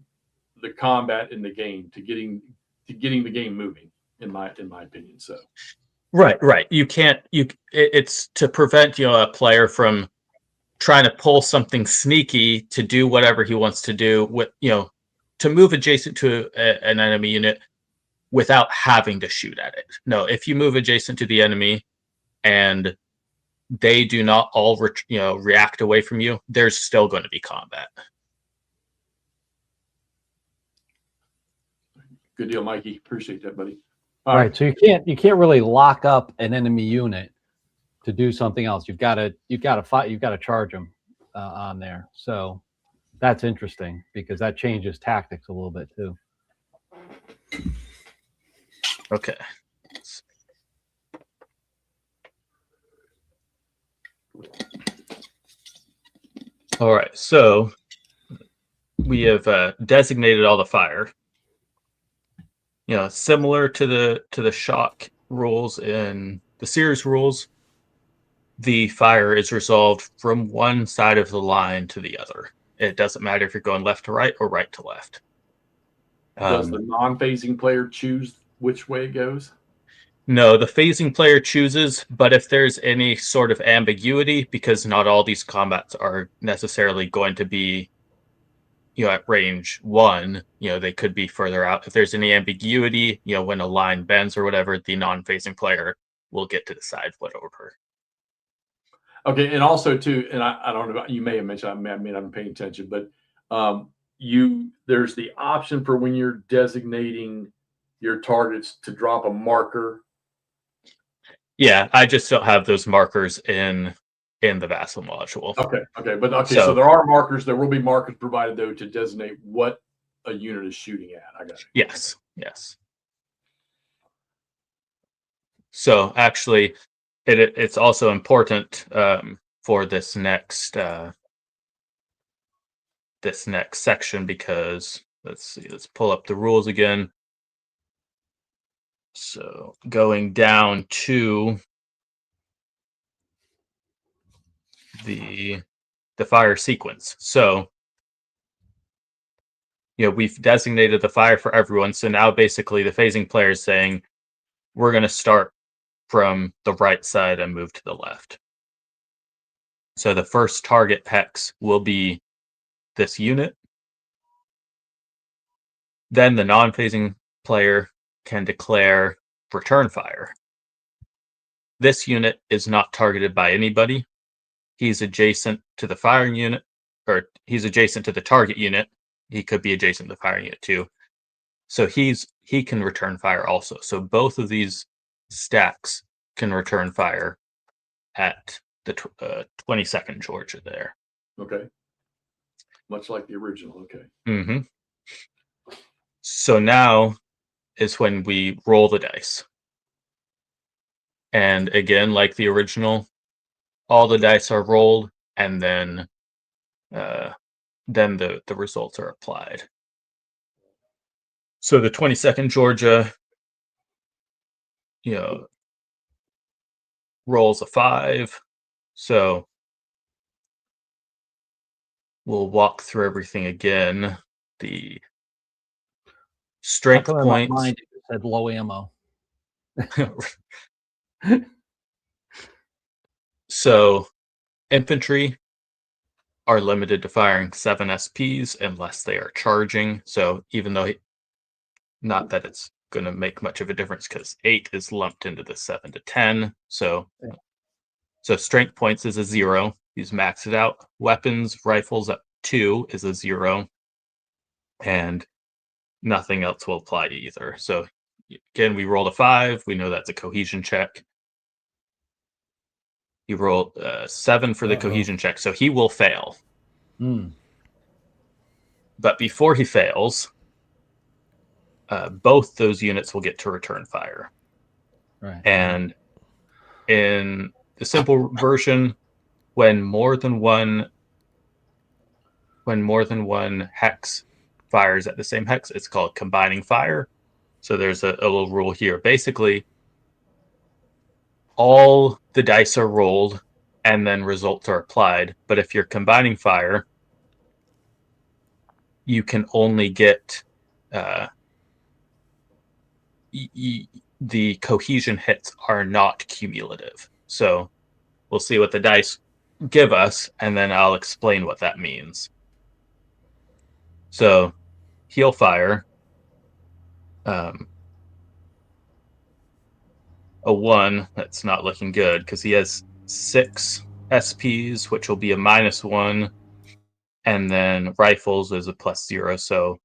the combat in the game to getting the game moving, in my opinion. So right. It's to prevent a player from trying to pull something sneaky to do whatever he wants to do with to move adjacent to an enemy unit without having to shoot at it. No, if you move adjacent to the enemy, and they do not all react away from you, there's still going to be combat. Good deal, Mikey. Appreciate that, buddy. All right. So you can't really lock up an enemy unit to do something else. You've got to fight. You've got to charge them on there. So that's interesting because that changes tactics a little bit too. Okay. All right. So we have designated all the fire. Similar to the shock rules in the series rules, the fire is resolved from one side of the line to the other. It doesn't matter if you're going left to right or right to left. Does the non-phasing player choose which way it goes? No, the phasing player chooses, but if there's any sort of ambiguity, because not all these combats are necessarily going to be at range 1, they could be further out. If there's any ambiguity, when a line bends or whatever, the non-phasing player will get to decide what order. Okay, and also too, and I don't know about, you may have mentioned, I may not have been paying attention, but there's the option for when you're designating your targets to drop a marker. Yeah, I just don't have those markers in the Vassal module. Okay, so there are markers. There will be markers provided though to designate what a unit is shooting at. I got it. Yes. So actually, it's also important for this next section, because let's pull up the rules again. So going down to the fire sequence. So we've designated the fire for everyone. So now basically the phasing player is saying we're going to start from the right side and move to the left. So the first target hex will be this unit. Then the non-phasing player can declare return fire. This unit is not targeted by anybody. He's adjacent to the firing unit, or he's adjacent to the target unit. He could be adjacent to the firing unit too. So he can return fire also. So both of these stacks can return fire at the 22nd Georgia there. Okay. Much like the original. Okay. Mm-hmm. So now is when we roll the dice. And again, like the original, all the dice are rolled, and then the results are applied. So the 22nd Georgia, rolls a 5. So we'll walk through everything again. The strength points. Mind said low ammo. So infantry are limited to firing 7 SPs unless they are charging. So even though not that it's going to make much of a difference, because 8 is lumped into the 7 to 10. So strength points is a 0. He's maxed it out. Weapons, rifles at 2 is a 0. And nothing else will apply either. So again, we rolled a 5. We know that's a cohesion check. He rolled 7 for the cohesion check, so he will fail. But before he fails, both those units will get to return fire. Right. And in the simple version, when more than one hex fires at the same hex, it's called combining fire. So there's a little rule here. Basically, all the dice are rolled and then results are applied. But if you're combining fire, you can only get the cohesion hits are not cumulative. So we'll see what the dice give us, and then I'll explain what that means. So he'll fire. a 1. That's not looking good because he has 6 SPs, which will be a -1. And then rifles is a +0, so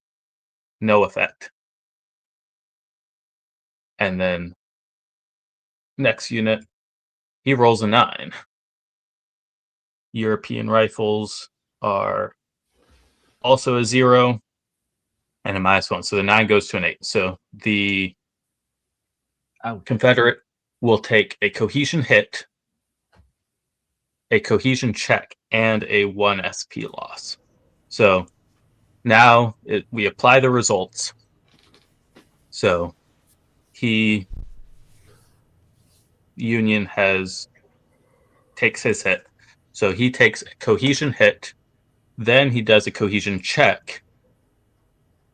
no effect. And then next unit, he rolls a 9. European rifles are also a 0 and a -1. So the 9 goes to an 8. So the Confederate will take a cohesion hit, a cohesion check, and a 1 SP loss. So now we apply the results. So Union takes his hit. So he takes a cohesion hit, then he does a cohesion check.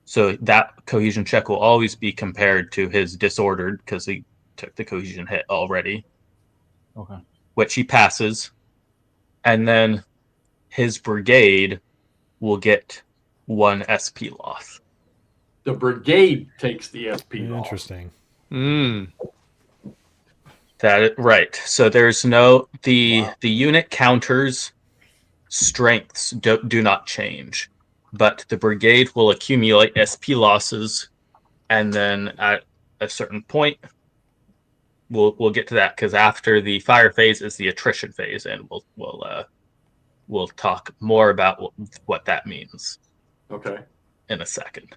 So that cohesion check will always be compared to his disordered because he took the cohesion hit already. Okay. Which he passes. And then his brigade will get 1 SP loss. The brigade takes the SP loss. Interesting. Right. So there's no the unit counters strengths do not change, but the brigade will accumulate SP losses, and then at a certain point, we'll get to that because after the fire phase is the attrition phase, and we'll talk more about what that means. Okay. In a second.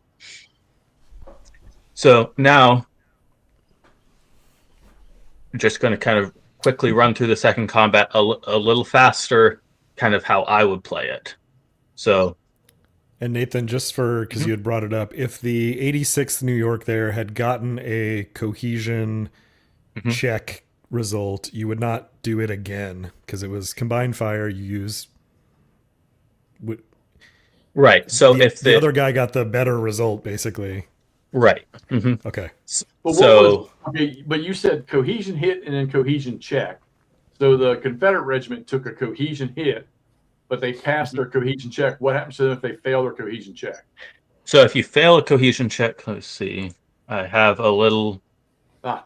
So now, I'm just going to kind of quickly run through the second combat a little faster, kind of how I would play it. So, and Nathan, just because you had brought it up, if the 86th New York there had gotten a cohesion check result, you would not do it again because it was combined fire. You use right. So if the other guy got the better result, basically. Right. Okay. But you said cohesion hit and then cohesion check. So the Confederate regiment took a cohesion hit, but they passed their cohesion check. What happens to them if they fail their cohesion check? So if you fail a cohesion check, let's see. I have a little.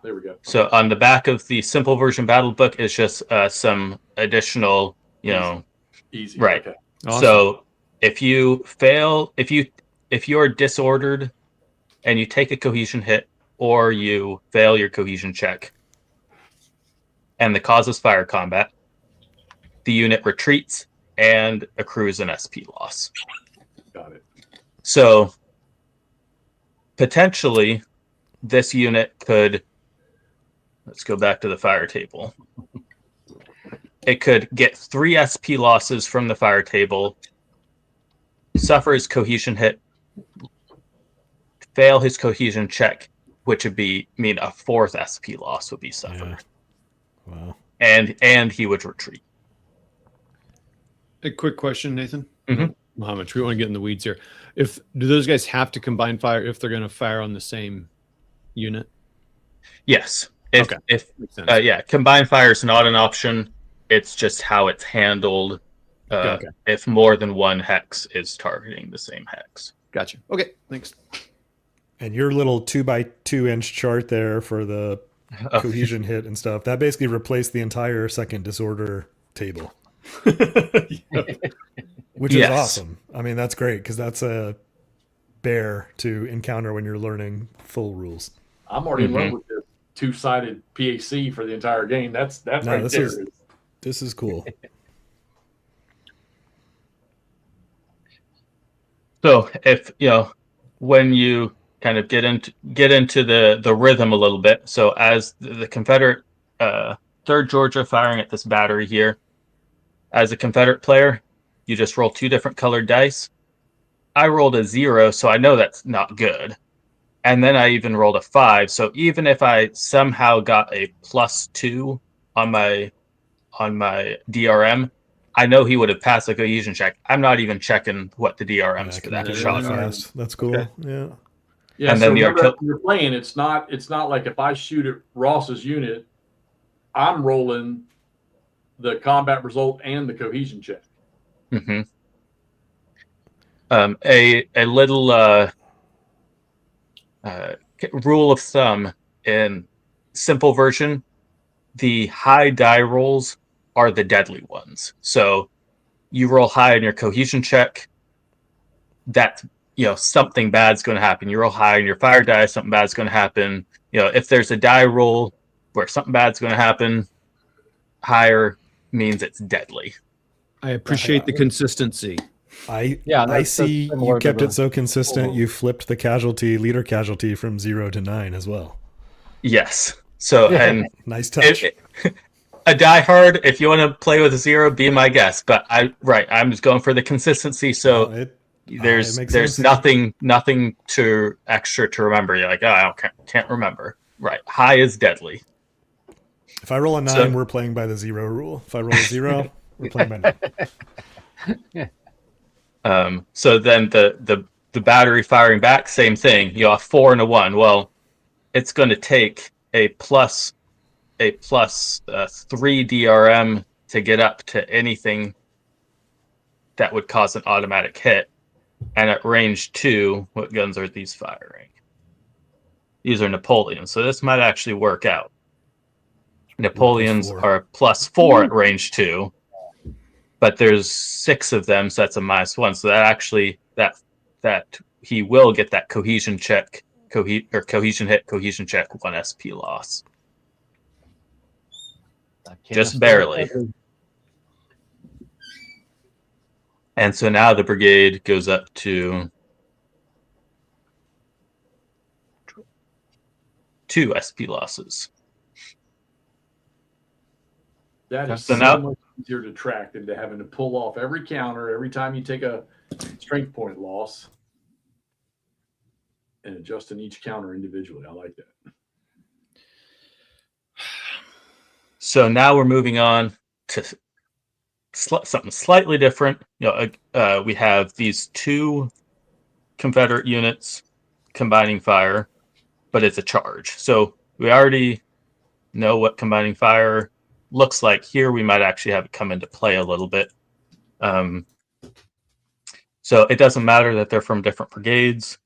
There we go. So on the back of the simple version battle book is just some additional, Easy. Right. Okay. Awesome. So if you fail, if you're disordered and you take a cohesion hit or you fail your cohesion check and the cause is fire combat, the unit retreats and accrues an SP loss. Got it. So potentially this unit could, let's go back to the fire table. It could get 3 SP losses from the fire table, suffer his cohesion hit, fail his cohesion check, which would mean a 4th SP loss would be suffered. Yeah. Wow. And he would retreat. A quick question, Nathan. How much we want to get in the weeds here? Do those guys have to combine fire if they're going to fire on the same unit? Yes. Makes sense. Combined fire is not an option. It's just how it's handled. If more than one hex is targeting the same hex. Gotcha. Okay, thanks. And your little 2x2 inch chart there for the cohesion hit and stuff, that basically replaced the entire second disorder table. Which is awesome. I mean, that's great because that's a bear to encounter when you're learning full rules. I'm already in love with the 2-sided PAC for the entire game. That's right there. This is cool. So if when you kind of get into the rhythm a little bit. So as the Confederate 3rd Georgia firing at this battery here, as a Confederate player, you just roll 2 different colored dice. I rolled a 0, so I know that's not good. And then I even rolled a 5. So even if I somehow got a +2 on my DRM, I know he would have passed the cohesion check. I'm not even checking what the DRMs for that shot are. That's cool. Okay. Yeah. Yeah. And so when you're playing, it's not like if I shoot at Ross's unit, I'm rolling the combat result and the cohesion check. A little rule of thumb in simple version the high die rolls are the deadly ones. So you roll high on your cohesion check, that, something bad's going to happen. You roll high on your fire die, something bad's going to happen. If there's a die roll where something bad's going to happen, higher means it's deadly. I appreciate the consistency. I see you similar to kept the- it so consistent. You flipped the leader casualty from 0 to 9 as well. Yes. So, and Nice touch. a diehard, if you want to play with a 0, be my guest. But I'm just going for the consistency. So there's sense. nothing to extra to remember. You're like, I can't remember. Right. High is deadly. If I roll a 9, we're playing by the 0 rule. If I roll a 0, we're playing by 9. So then the battery firing back, same thing. You have 4 and a 1. Well, it's going to take a plus 3 DRM to get up to anything that would cause an automatic hit. And at range 2, what guns are these firing? These are Napoleons. So this might actually work out. Napoleons are plus 4 at range 2, but there's 6 of them, so that's a -1. So that actually that he will get that cohesion check, cohesion hit, cohesion check, 1 SP loss. Just barely. And so now the brigade goes up to 2 SP losses. That is So so now- much easier to track than to having to pull off every counter every time you take a strength point loss and adjusting each counter individually. I like that. So now we're moving on to something slightly different. We have these 2 Confederate units combining fire, but it's a charge. So we already know what combining fire looks like. Here we might actually have it come into play a little bit. So it doesn't matter that they're from different brigades.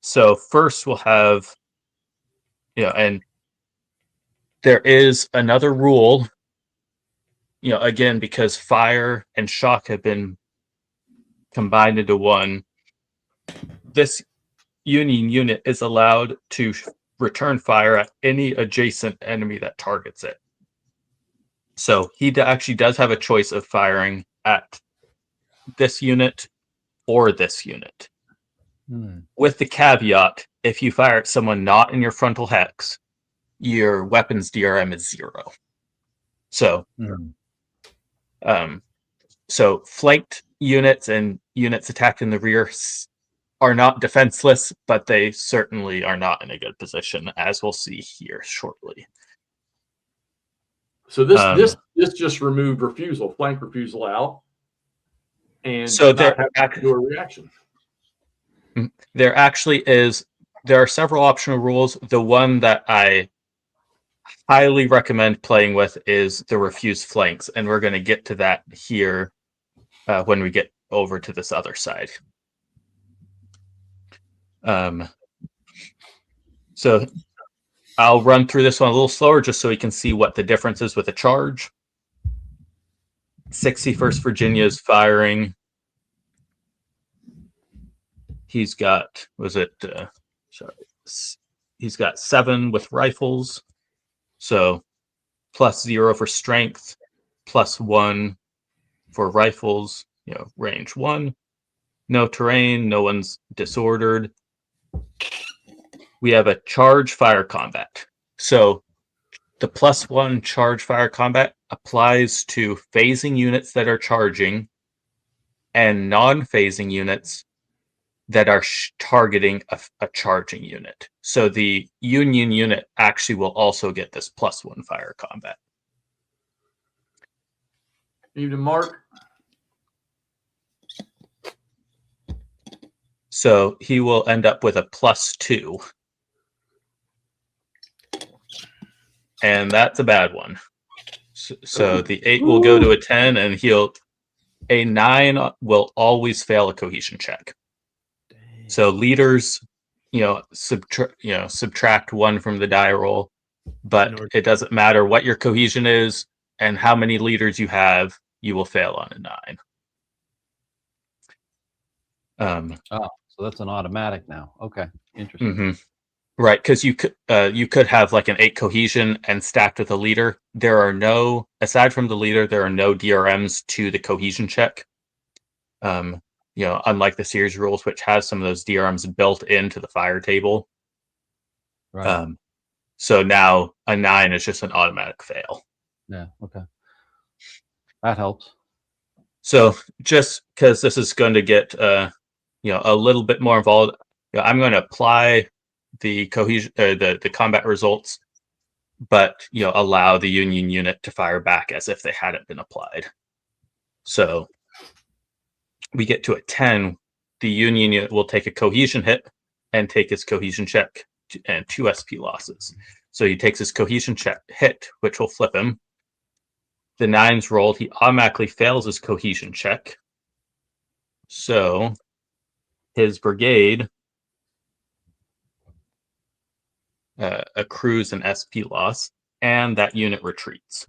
So first we'll have, and there is another rule, again, because fire and shock have been combined into one. This Union unit is allowed to return fire at any adjacent enemy that targets it. So he actually does have a choice of firing at this unit or this unit. With the caveat, if you fire at someone not in your frontal hex, your weapons DRM is 0. So, so flanked units and units attacked in the rear are not defenseless, but they certainly are not in a good position, as we'll see here shortly. So this just removed flank refusal out, and so not have to do a reaction. There are several optional rules. The one that I highly recommend playing with is the refuse flanks, and we're going to get to that here when we get over to this other side. So I'll run through this one a little slower just so you can see what the difference is with a charge. 61st Virginia is firing. He's got, he's got 7 with rifles. So +0 for strength, +1 for rifles, range 1. No terrain, no one's disordered. We have a charge fire combat. So the +1 charge fire combat applies to phasing units that are charging and non-phasing units that are targeting a charging unit. So the Union unit actually will also get this +1 fire combat. Evening, Mark. So he will end up with a +2. And that's a bad one. So the 8 will go to a 10, and a 9 will always fail a cohesion check. So leaders subtract 1 from the die roll, but it doesn't matter what your cohesion is and how many leaders you have, you will fail on a 9. Oh, so that's an automatic now. Okay, interesting. Mm-hmm. Right, because you could have like an 8 cohesion and stacked with a leader. There are no, aside from the leader, there are no DRMs to the cohesion check. Unlike the series rules, which has some of those DRMs built into the fire table. Right. So now a 9 is just an automatic fail. Yeah. Okay. That helps. So just because this is going to get a little bit more involved, I'm going to apply the cohesion, the combat results, but allow the Union unit to fire back as if they hadn't been applied. So we get to a 10. The Union unit will take a cohesion hit and take his cohesion check and 2 SP losses. So he takes his cohesion check hit, which will flip him. The 9's rolled. He automatically fails his cohesion check. So his brigade accrues an SP loss, and that unit retreats.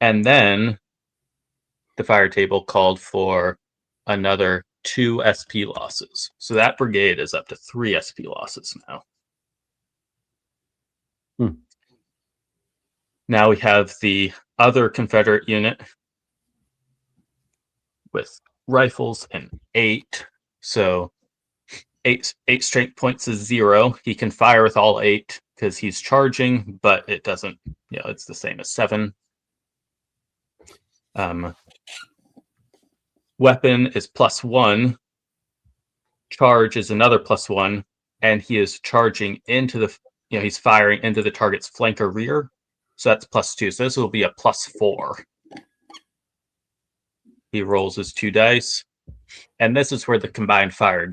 And then the fire table called for another 2 SP losses. So that brigade is up to 3 SP losses now. Now we have the other Confederate unit with rifles and 8. So 8 strength points is 0. He can fire with all 8 because he's charging, but it doesn't, it's the same as 7. Weapon is +1. Charge is another +1, and he is charging into the, he's firing into the target's flank or rear. So that's +2. So this will be a +4. He rolls his 2 dice. And this is where the combined fire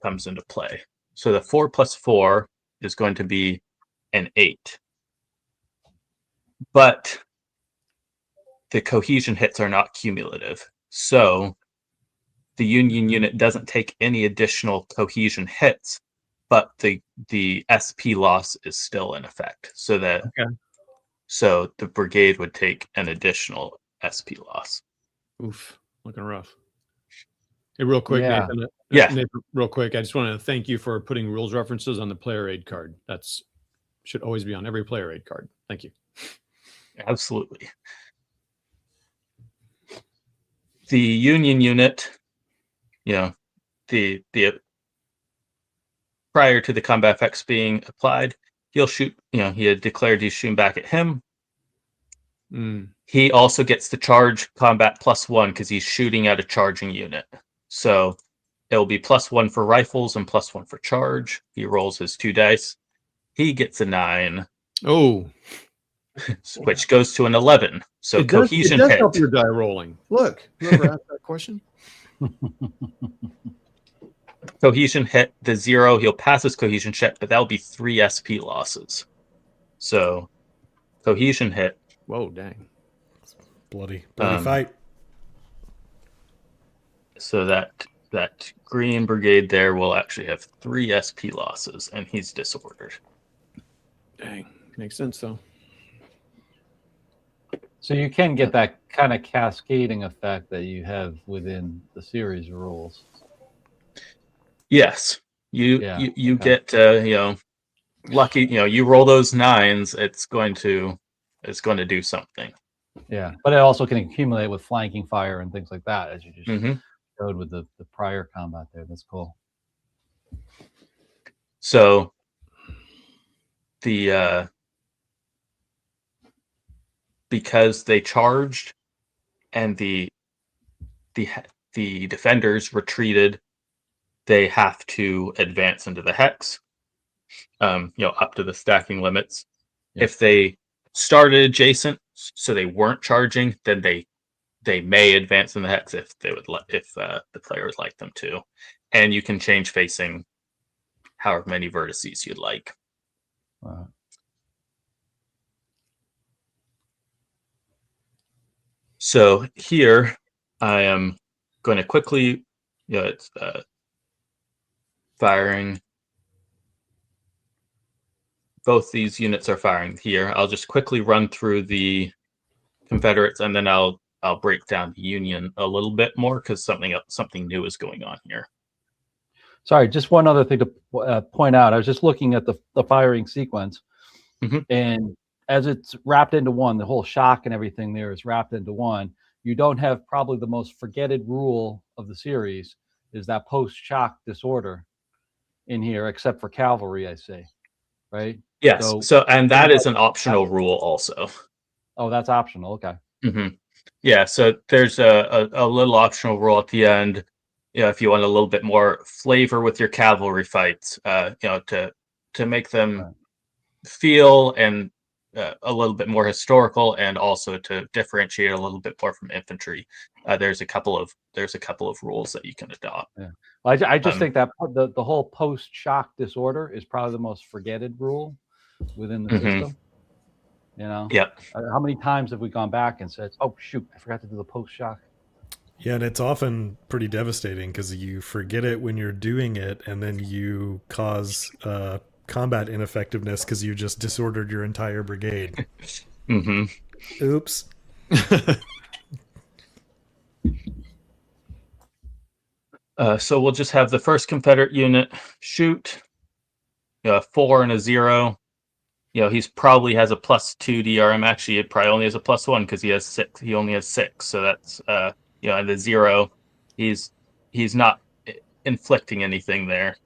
comes into play. So the 4 + 4 is going to be an 8. But the cohesion hits are not cumulative. So the Union unit doesn't take any additional cohesion hits, but the SP loss is still in effect. So that so the brigade would take an additional SP loss. Oof, looking rough. Hey, real quick, Yeah. Nathan. Nathan, real quick, I just want to thank you for putting rules references on the player aid card. That's should always be on every player aid card. Thank you. Absolutely. The Union unit, the prior to the combat effects being applied, he'll shoot. He had declared he's shooting back at him. He also gets the charge combat +1 because he's shooting at a charging unit. So it'll be +1 for rifles and +1 for charge. He rolls his 2 dice. He gets a 9. Oh, which goes to an 11. So cohesion hit. Help your die rolling. Look, whoever asked that question. Cohesion hit the 0. He'll pass his cohesion check, but that'll be 3 SP losses. So cohesion hit. Whoa, dang. Bloody fight. So that green brigade there will actually have 3 SP losses, and he's disordered. Dang, makes sense though. So you can get that kind of cascading effect that you have within the series rules. Yes, you get lucky. You roll those 9s, it's going to do something. Yeah, but it also can accumulate with flanking fire and things like that, as you just showed with the prior combat there. That's cool. So the because they charged and the defenders retreated, they have to advance into the hex, up to the stacking limits. Yep. If they started adjacent, so they weren't charging, then they may advance in the hex if they would if the player would like them to, and you can change facing however many vertices you'd like. Wow. So here I am going to quickly it's firing. Both these units are firing here. I'll just quickly run through the Confederates, and then I'll break down the Union a little bit more because something new is going on here. Sorry, just one other thing to point out. I was just looking at the firing sequence, and as it's wrapped into one, the whole shock and everything there is wrapped into one. You don't have probably the most forgetted rule of the series is that post-shock disorder in here, except for cavalry, I say, right? Yes. So and that is an optional rule also. Oh, that's optional. Okay. Yeah. So there's a little optional rule at the end. If you want a little bit more flavor with your cavalry fights, to make them feel and a little bit more historical, and also to differentiate a little bit more from infantry. There's a couple of rules that you can adopt. Yeah. Well, I just think that the whole post-shock disorder is probably the most forgetted rule within the system. Yep. How many times have we gone back and said, "Oh shoot, I forgot to do the post-shock"? Yeah, and it's often pretty devastating because you forget it when you're doing it, and then you cause combat ineffectiveness because you just disordered your entire brigade. Oops. So we'll just have the first Confederate unit shoot. 4 and a 0. He's probably has a +2 DRM. Actually, it probably only has a +1 because he has 6. He only has 6. So that's and the 0, he's not inflicting anything there.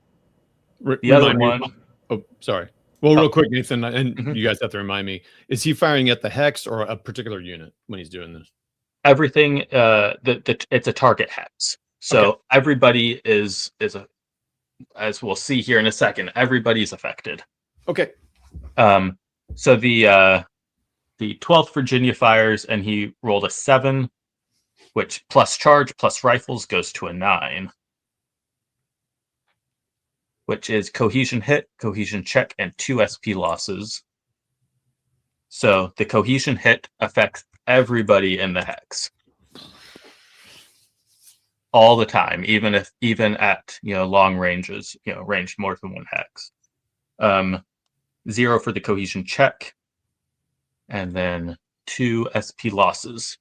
The other one. Oh, sorry. Well, real quick, Nathan, and you guys have to remind me: is he firing at the hex or a particular unit when he's doing this? Everything. It's a target hex. So everybody is as we'll see here in a second. Everybody's affected. Okay. So the 12th Virginia fires, and he rolled a 7, which plus charge plus rifles goes to a 9, which is cohesion hit, cohesion check, and 2 SP losses. So the cohesion hit affects everybody in the hex all the time, even at long ranges, ranged more than 1 hex. 0 for the cohesion check, and then 2 SP losses.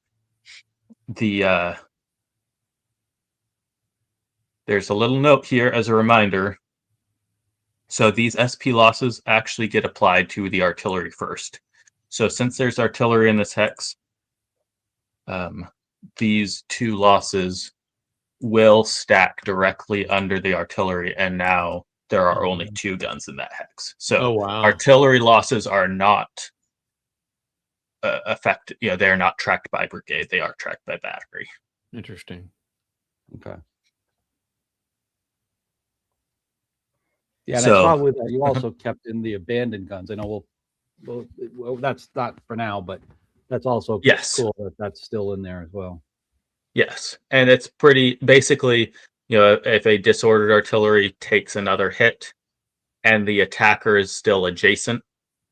There's a little note here as a reminder. So these SP losses actually get applied to the artillery first. So since there's artillery in this hex, these 2 losses will stack directly under the artillery, and now there are only 2 guns in that hex. So artillery losses are not affected. They're not tracked by brigade. They are tracked by battery. Interesting. Okay. Yeah, and I saw with that you also kept in the abandoned guns. I know well that's not for now, but that's also cool that that's still in there as well. Yes, and it's pretty basically, if a disordered artillery takes another hit and the attacker is still adjacent,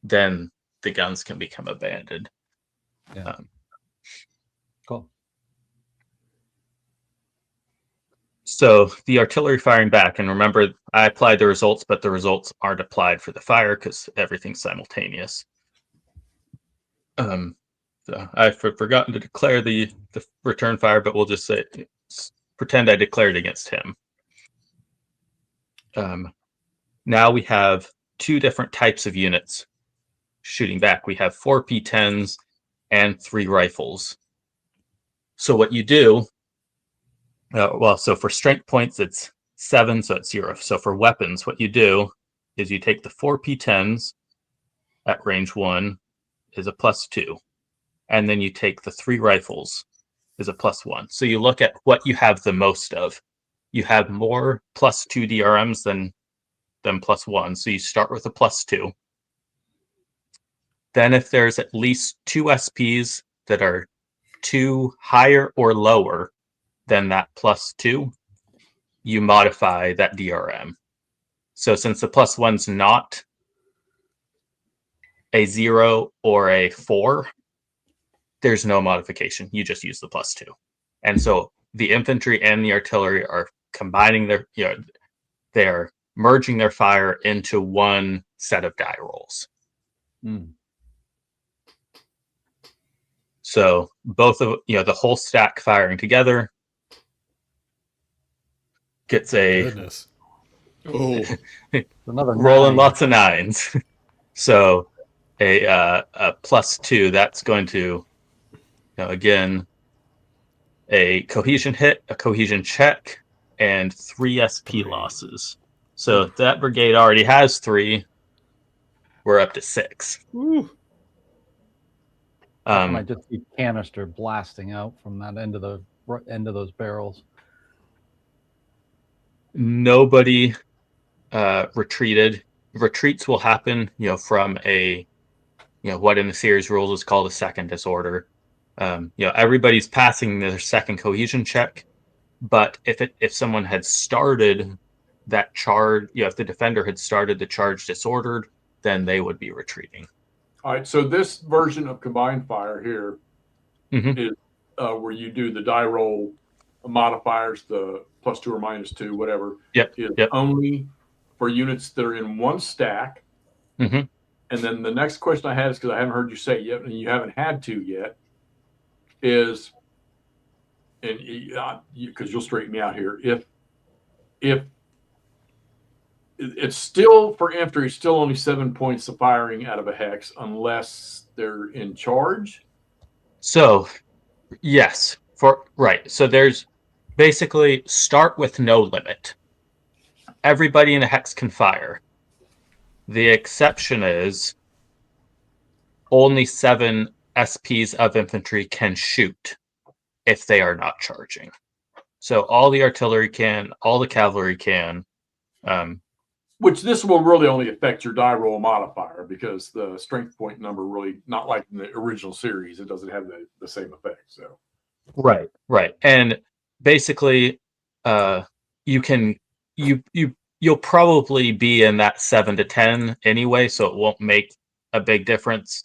then the guns can become abandoned. Yeah. Cool. So the artillery firing back, and remember, I applied the results, but the results aren't applied for the fire because everything's simultaneous. So I've forgotten to declare the return fire, but we'll just say pretend I declared against him. Now we have 2 different types of units shooting back. We have 4 P10s and 3 rifles. So what you do, so for strength points, it's 7, so it's 0. So for weapons, what you do is you take the 4 P10s at range 1 is a +2. And then you take the 3 rifles is a +1. So you look at what you have the most of. You have more +2 DRMs than +1. So you start with a +2. Then if there's at least 2 SPs that are 2 higher or lower than that +2, you modify that DRM. So since the +1's not a 0 or a 4, there's no modification. You just use the +2. And so the infantry and the artillery are combining their, they're merging their fire into one set of die rolls. So both of, the whole stack firing together gets a Goodness. Oh, Another rolling 9. lots of 9s. So a +2, that's going to, again, a cohesion hit, a cohesion check, and 3 SP losses. So that brigade already has 3. We're up to 6. Woo. I might just see canister blasting out from that end of those barrels. Nobody retreated. Retreats will happen, from a, what in the series rules is called a second disorder. Everybody's passing their second cohesion check, but if someone had started that charge, if the defender had started the charge disordered, then they would be retreating. All right, so this version of combined fire here is where you do the die roll modifiers, the +2 or -2, whatever. Yep. Only for units that are in one stack. And then the next question I had is, because I haven't heard you say it yet, and you haven't had to yet, is, and because you'll straighten me out here, if it's still for infantry, it's still only 7 points of firing out of a hex unless they're in charge. So, yes, So there's basically start with no limit. Everybody in a hex can fire. The exception is only 7 SPs of infantry can shoot if they are not charging. So all the artillery can, all the cavalry can. Which this will really only affect your die roll modifier, because the strength point number really, not like in the original series, it doesn't have the same effect. So right. And basically you'll probably be in that 7 to 10 anyway, so it won't make a big difference.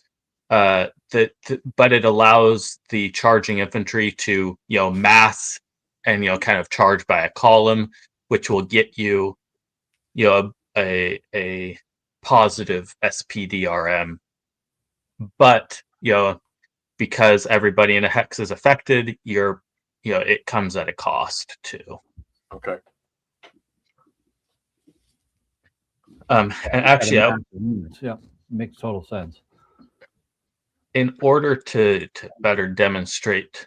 But it allows the charging infantry to mass and kind of charge by a column, which will get you a positive SPDRM. But because everybody in a hex is affected, it comes at a cost too. okay. And actually, yeah, makes total sense. In order to better demonstrate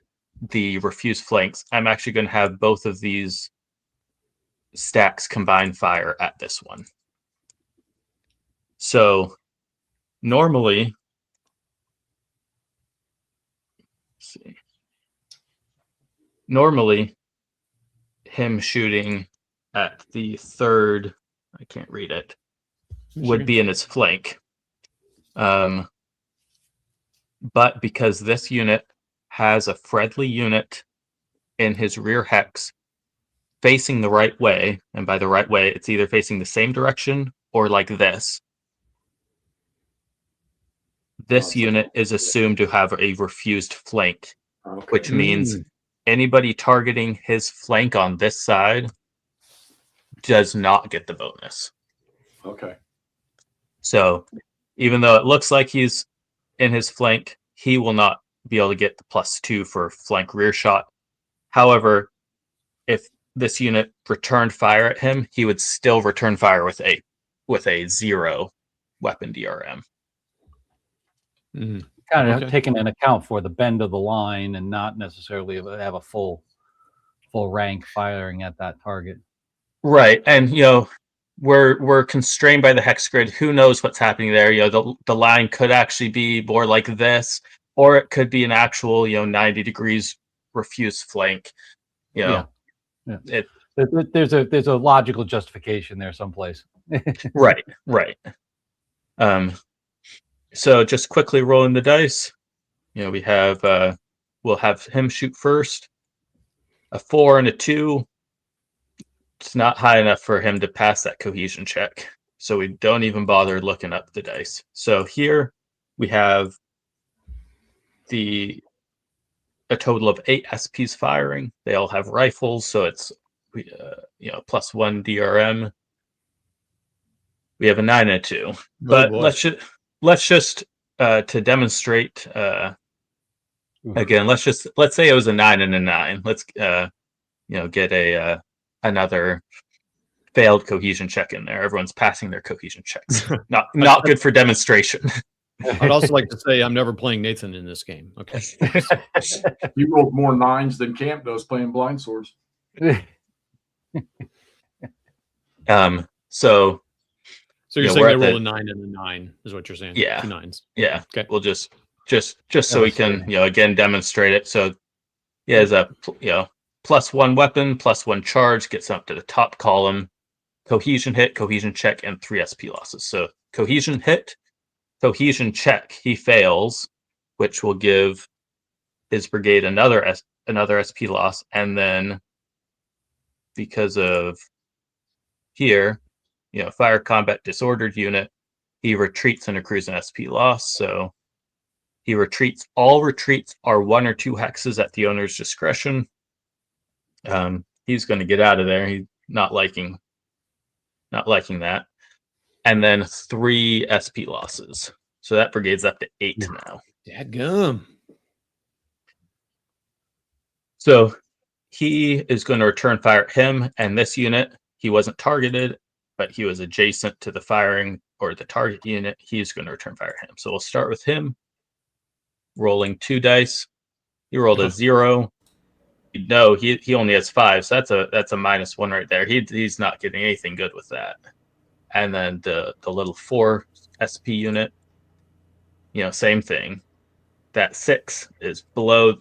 the refused flanks, I'm actually going to have both of these stacks combine fire at this one. So normally, him shooting at the third, I can't read it, would be in his flank. But because this unit has a friendly unit in his rear hex facing the right way, and by the right way, it's either facing the same direction or like this. This unit is assumed to have a refused flank, which means anybody targeting his flank on this side does not get the bonus. Okay. So even though it looks like he's in his flank, he will not be able to get the +2 for flank rear shot. However, if this unit returned fire at him, he would still return fire with a 0 weapon DRM. Kind of taking into account for the bend of the line and not necessarily have a full rank firing at that target. Right, and we're constrained by the hex grid. Who knows what's happening there? The line could actually be more like this, or it could be an actual 90 degrees refuse flank. Yeah. There's a logical justification there someplace. Right. So just quickly rolling the dice. We have we'll have him shoot first. A 4 and a 2. It's not high enough for him to pass that cohesion check, so we don't even bother looking up the dice. So here we have a total of 8 SPs firing. They all have rifles, so it's we +1 DRM. We have a 9 and a 2. But let's just to demonstrate again. Let's say it was a 9 and a 9. Let's get another failed cohesion check in there. Everyone's passing their cohesion checks. Not good for demonstration. I'd also like to say I'm never playing Nathan in this game. Okay. You rolled more 9s than Camp does playing blind swords. So you're saying they rolled a 9 and a 9 is what you're saying? Yeah. 2 9s. Yeah. Okay. We'll just so we can again demonstrate it. So he has a +1 weapon, +1 charge, gets up to the top column. Cohesion hit, cohesion check, and 3 SP losses. So cohesion hit, cohesion check, he fails, which will give his brigade another SP loss, and then because of here, fire combat disordered unit, he retreats and accrues an SP loss. So he retreats. All retreats are 1 or 2 hexes at the owner's discretion. He's going to get out of there. He's not liking that. And then 3 SP losses. So that brigade's up to 8 now. Dadgum. So he is going to return fire at him and this unit. He wasn't targeted, but he was adjacent to the firing or the target unit. He's going to return fire at him. So we'll start with him rolling 2 dice. He rolled a 0. No, he only has 5, so that's a -1 right there. He's not getting anything good with that. And then the little 4 SP unit, same thing. That 6 is below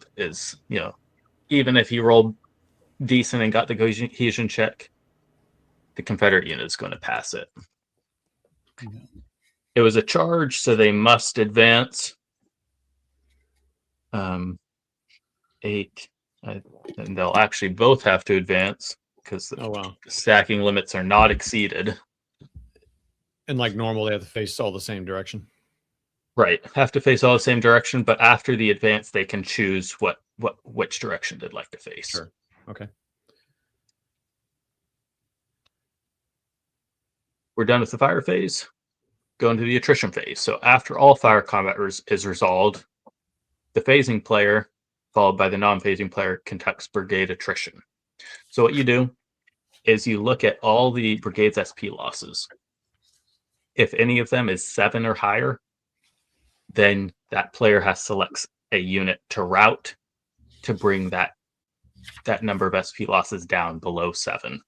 even if he rolled decent and got the cohesion check, the Confederate unit is going to pass it. It was a charge, so they must advance. 8. And they'll actually both have to advance because the stacking limits are not exceeded. And like normal, they have to face all the same direction. Right. Have to face all the same direction, but after the advance, they can choose which direction they'd like to face. Sure. Okay. We're done with the fire phase. Go into the attrition phase. So after all fire combat is resolved, the phasing player, followed by the non-phasing player, conducts brigade attrition. So what you do is you look at all the brigade's SP losses. If any of them is 7 or higher, then that player has selects a unit to route to bring that number of SP losses down below 7.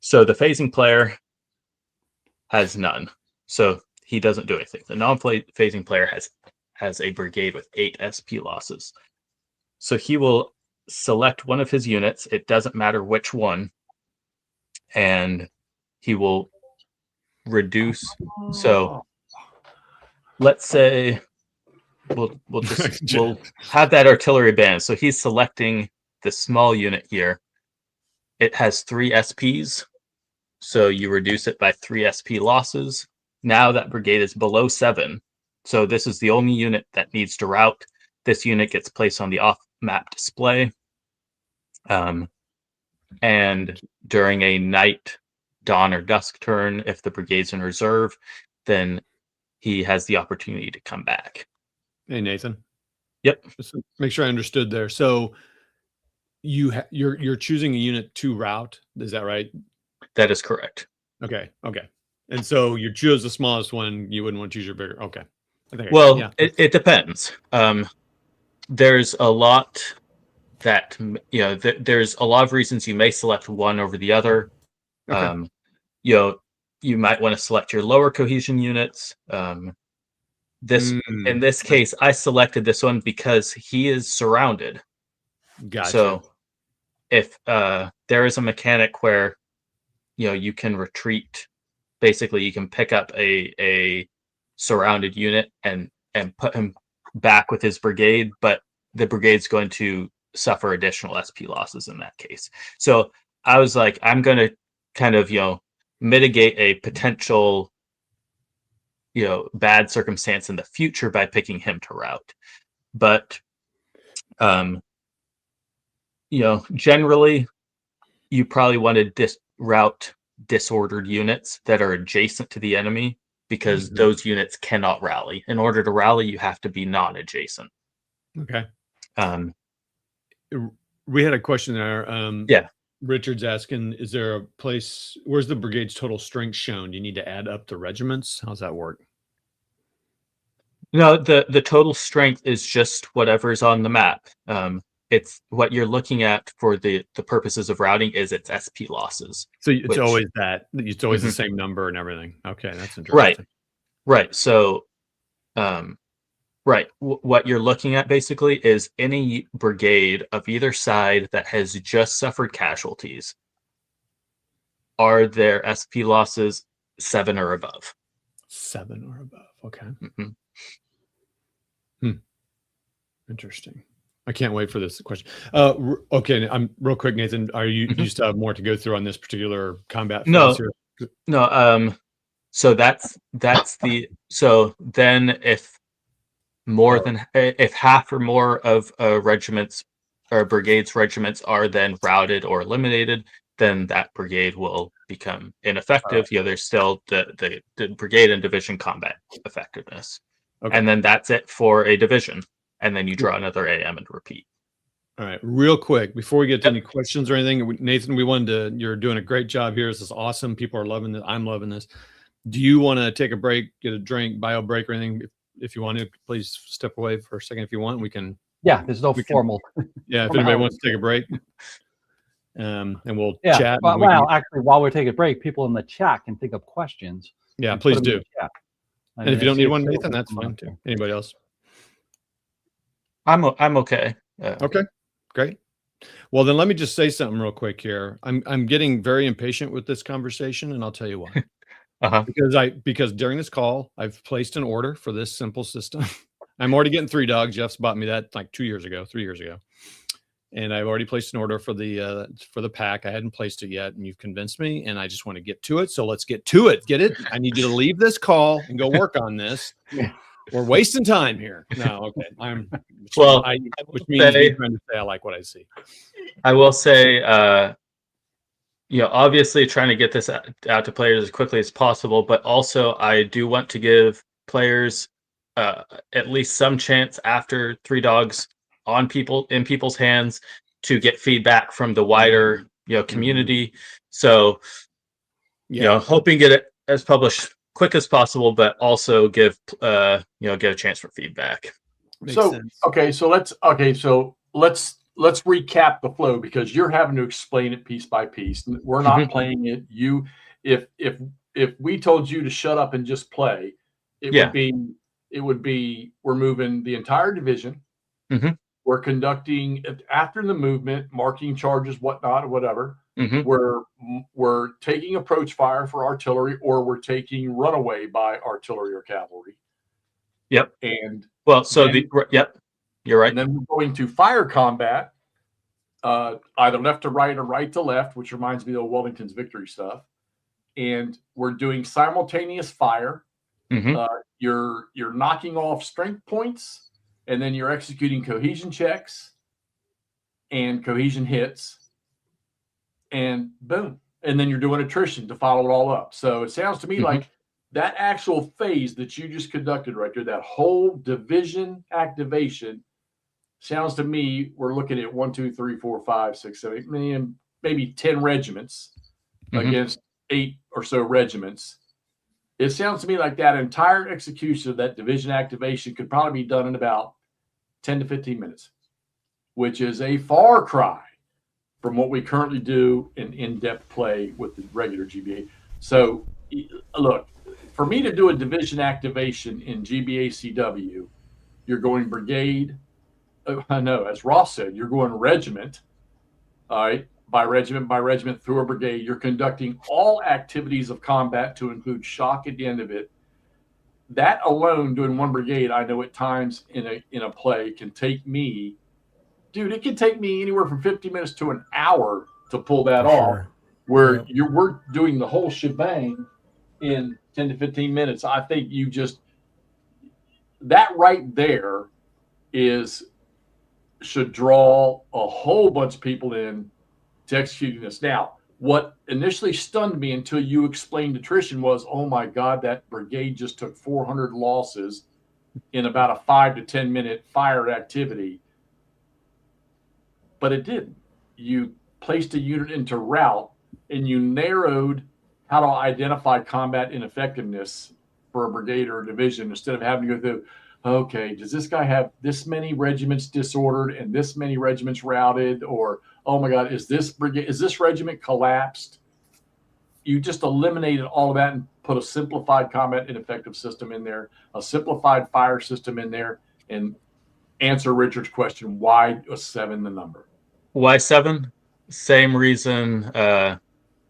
So the phasing player has none. So he doesn't do anything. The non-phasing player has a brigade with 8 SP losses. So he will select one of his units. It doesn't matter which one. And he will reduce. So let's say we'll have that artillery band. So he's selecting the small unit here. It has 3 SPs. So you reduce it by 3 SP losses. Now that brigade is below 7. So this is the only unit that needs to route. This unit gets placed on the off-map display. And during a night, dawn, or dusk turn, if the brigade's in reserve, then he has the opportunity to come back. Hey, Nathan. Yep. Just to make sure I understood there. So you're choosing a unit to route. Is that right? That is correct. Okay. And so you choose the smallest one. You wouldn't want to choose your bigger. Okay. It depends. There's a lot that there's a lot of reasons you may select one over the other. Okay. You might want to select your lower cohesion units. In this case, I selected this one because he is surrounded. Gotcha. So if there is a mechanic where you can retreat, basically you can pick up a surrounded unit and put him back with his brigade, but the brigade's going to suffer additional SP losses in that case. So I was like, I'm going to kind of mitigate a potential bad circumstance in the future by picking him to route. But generally you probably want to route disordered units that are adjacent to the enemy, because those units cannot rally. In order to rally, you have to be non-adjacent. Okay. Um, We had a question there. Yeah. Richard's asking, is there a place, where's the brigade's total strength shown? Do you need to add up the regiments? How's that work? No, the total strength is just whatever's on the map. It's what you're looking at for the purposes of routing is its SP losses. So it's always that. It's always the same number and everything. Okay, that's interesting. Right. So, what you're looking at basically is any brigade of either side that has just suffered casualties. Are their SP losses 7 or above? 7 or above. Okay. Interesting. I can't wait for this question. Okay, I'm real quick, Nathan. Are you you still have more to go through on this particular combat phase here? No. So that's the so then if half or more of regiment's or brigade's regiments are then routed or eliminated, then that brigade will become ineffective. Right. There's still the brigade and division combat effectiveness. Okay. And then that's it for a division. And then you draw another AM and repeat. All right, real quick, before we get to any questions or anything, Nathan, you're doing a great job here. This is awesome. People are loving it. I'm loving this. Do you want to take a break, get a drink, bio break or anything? If you want to, please step away for a second. If you want, we can. Yeah, there's no formal. Yeah, if anybody wants to take a break, and we'll Yeah, chat. well, actually, while we're taking a break, people in the chat can think of questions. Yeah, please do. And if you don't need one, Nathan, that's fine too. Anybody else? I'm okay. Okay, great. Well, then let me just say something real quick here. I'm getting very impatient with this conversation, and I'll tell you why. Because during this call, I've placed an order for this simple system. I'm already getting 3 dogs. Jeff's bought me that like 3 years ago, and I've already placed an order for the pack. I hadn't placed it yet, and you've convinced me, and I just want to get to it. So let's get to it. Get it? I need you to leave this call and go work on this. We're wasting time here. No, okay. Which means me trying to say I like what I see. I will say, obviously trying to get this out to players as quickly as possible, but also I do want to give players at least some chance after 3 dogs in people's hands to get feedback from the wider community. So hoping get it as published quick as possible, but also give a chance for feedback. So let's recap the flow, because you're having to explain it piece by piece. We're not playing it. If we told you to shut up and just play, it would be we're moving the entire division. We're conducting after the movement, marking charges, whatnot, or whatever. We're taking approach fire for artillery, or we're taking runaway by artillery or cavalry. Yep. And you're right. And then we're going to fire combat, either left to right or right to left, which reminds me of Wellington's victory stuff. And we're doing simultaneous fire. You're knocking off strength points, and then you're executing cohesion checks and cohesion hits. And boom. And then you're doing attrition to follow it all up. So it sounds to me like that actual phase that you just conducted right there, that whole division activation, sounds to me we're looking at 1, 2, 3, 4, 5, 6, 7, 8, maybe 10 regiments against 8 or so regiments. It sounds to me like that entire execution of that division activation could probably be done in about 10 to 15 minutes, which is a far cry from what we currently do in in-depth play with the regular GBA. So, look, for me to do a division activation in GBACW, you're going brigade. I know, as Ross said, you're going regiment. All right, by regiment through a brigade. You're conducting all activities of combat to include shock at the end of it. That alone, doing one brigade, I know at times in a play can take me. Dude, it can take me anywhere from 50 minutes to an hour to pull that off. Where we're doing the whole shebang in 10 to 15 minutes. I think that right there should draw a whole bunch of people in to executing this. Now, what initially stunned me until you explained attrition was, oh my God, that brigade just took 400 losses in about a 5 to 10 minute fire activity. But it didn't. You placed a unit into route and you narrowed how to identify combat ineffectiveness for a brigade or a division instead of having to go through, okay, does this guy have this many regiments disordered and this many regiments routed? Or, oh my God, is this regiment collapsed? You just eliminated all of that and put a simplified combat ineffective system in there, a simplified fire system in there, and answer Richard's question, why was 7 the number? Why 7? Same reason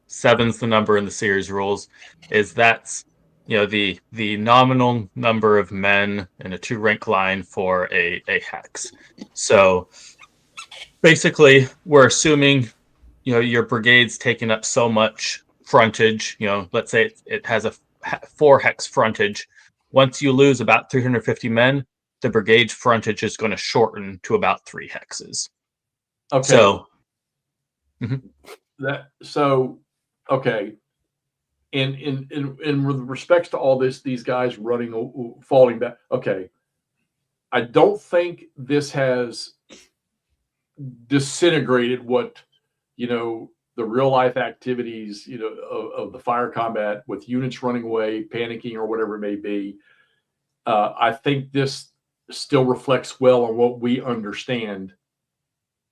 7's the number in the series rules, is that's the nominal number of men in a 2-rank line for a hex. So basically we're assuming your brigade's taking up so much frontage, let's say it has a 4 hex frontage. Once you lose about 350 men, the brigade's frontage is going to shorten to about 3 hexes. Okay. So okay. In with respects to all this, these guys falling back. Okay. I don't think this has disintegrated what, the real life activities, of the fire combat with units running away, panicking, or whatever it may be. I think this still reflects well on what we understand,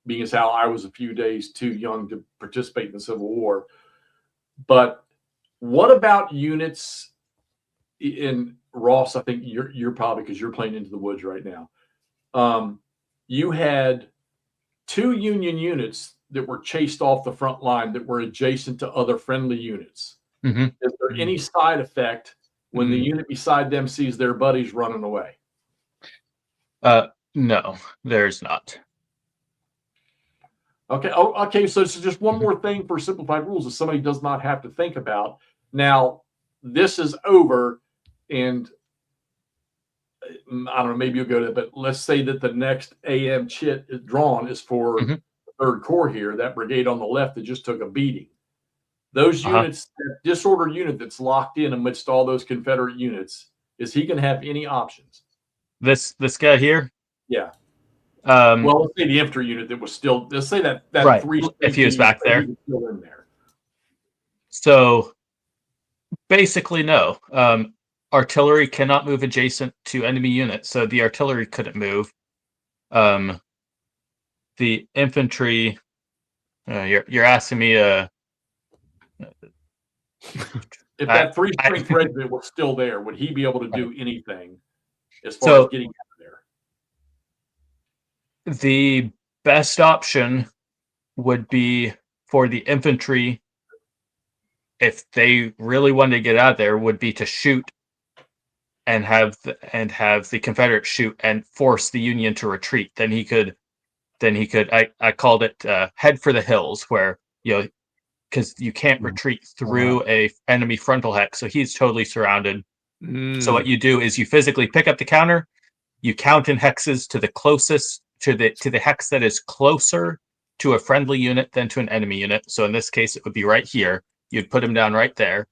being as how I was a few days too young to participate in the Civil War. But what about units in Ross? I think you're probably, because you're playing Into the Woods right now. You had 2 Union units that were chased off the front line that were adjacent to other friendly units. Mm-hmm. Is there any side effect when the unit beside them sees their buddies running away? No, there's not. Okay. Oh, okay. So it's just one more thing for simplified rules that somebody does not have to think about. Now, this is over, and I don't know, maybe you'll go to, but let's say that the next AM chit is drawn is for the 3rd Corps here, that brigade on the left that just took a beating. Those units, that disordered unit that's locked in amidst all those Confederate units, is he going to have any options? This guy here? Yeah. Well, let's say the infantry unit that was still, let's say that right, 3 if he was back there. He was still in there. So basically, no. Artillery cannot move adjacent to enemy units, so the artillery couldn't move. The infantry, you're asking me if that 3-strength regiment was still there, would he be able to do anything as far as getting out of there? The best option would be for the infantry, if they really wanted to get out of there, would be to shoot and have the Confederates shoot and force the Union to retreat. Then he could. I called it head for the hills, where because you can't retreat through a enemy frontal hex, so he's totally surrounded. So what you do is you physically pick up the counter, you count in hexes to the closest to the hex that is closer to a friendly unit than to an enemy unit. So in this case, it would be right here. You'd put him down right there.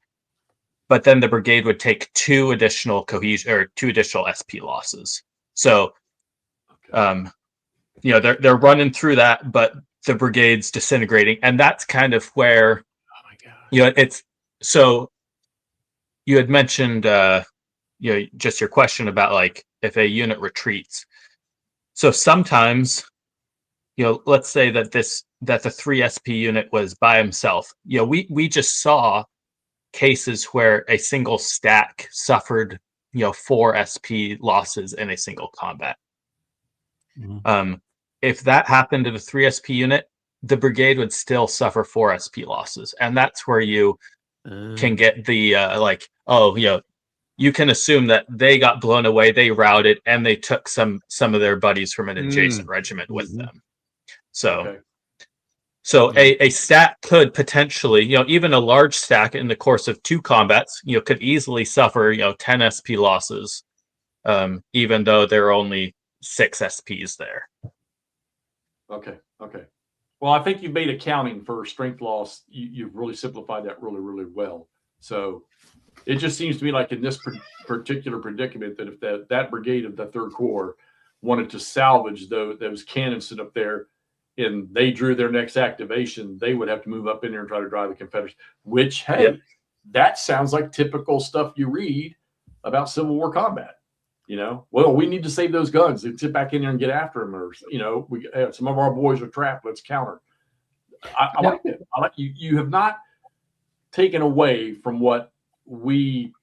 But then the brigade would take 2 additional cohesion or 2 additional SP losses. So, they're running through that, but the brigade's disintegrating, and that's kind of where, it's so. You had mentioned, just your question about like if a unit retreats. So sometimes, let's say that the 3 SP unit was by himself. We just saw cases where a single stack suffered 4 SP losses in a single combat. If that happened to the 3 SP unit, the brigade would still suffer 4 SP losses, and that's where you can get the you can assume that they got blown away, they routed, and they took some of their buddies from an adjacent regiment with them. So a stack could potentially, even a large stack in the course of 2 combats, could easily suffer, 10 SP losses, even though there are only 6 SPs there. Okay. Well, I think you've made accounting for strength loss. You've really simplified that really, really well. So it just seems to me like in this particular predicament that if that brigade of the Third Corps wanted to salvage those cannons sit up there and they drew their next activation, they would have to move up in there and try to drive the Confederates, which, hey, Yep. that sounds like typical stuff you read about Civil War combat. Well, we need to save those guns and sit back in there and get after them, or some of our boys are trapped. Let's counter. I like it. I like you. You have not taken away from what we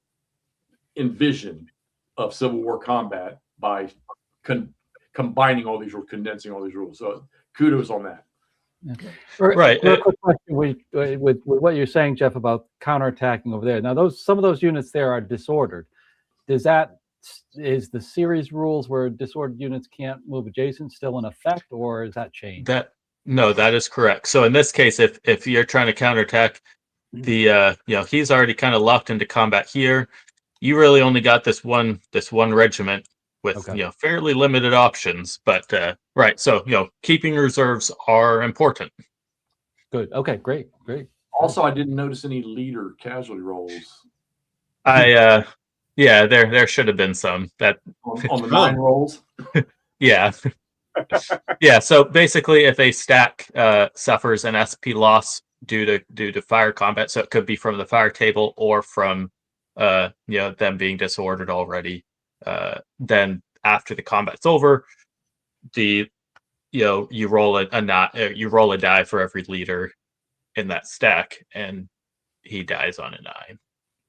envision of Civil War combat by combining all these rules, condensing all these rules. So kudos on that. Okay. Right. Real quick question with what you're saying, Jeff, about counterattacking over there. Now, some of those units there are disordered. Is the series rules where disordered units can't move adjacent still in effect, or is that changed? No, that is correct. So in this case, if you're trying to counterattack the he's already kind of locked into combat here. You really only got this one regiment with fairly limited options, but right. So keeping reserves are important. Good. Okay. Great. Also, I didn't notice any leader casualty rolls. Yeah, there should have been some that on the 9 rolls. Yeah. Yeah. So basically, if a stack suffers an SP loss due to fire combat, so it could be from the fire table or from them being disordered already, then after the combat's over, you roll you roll a die for every leader in that stack, and he dies on a 9.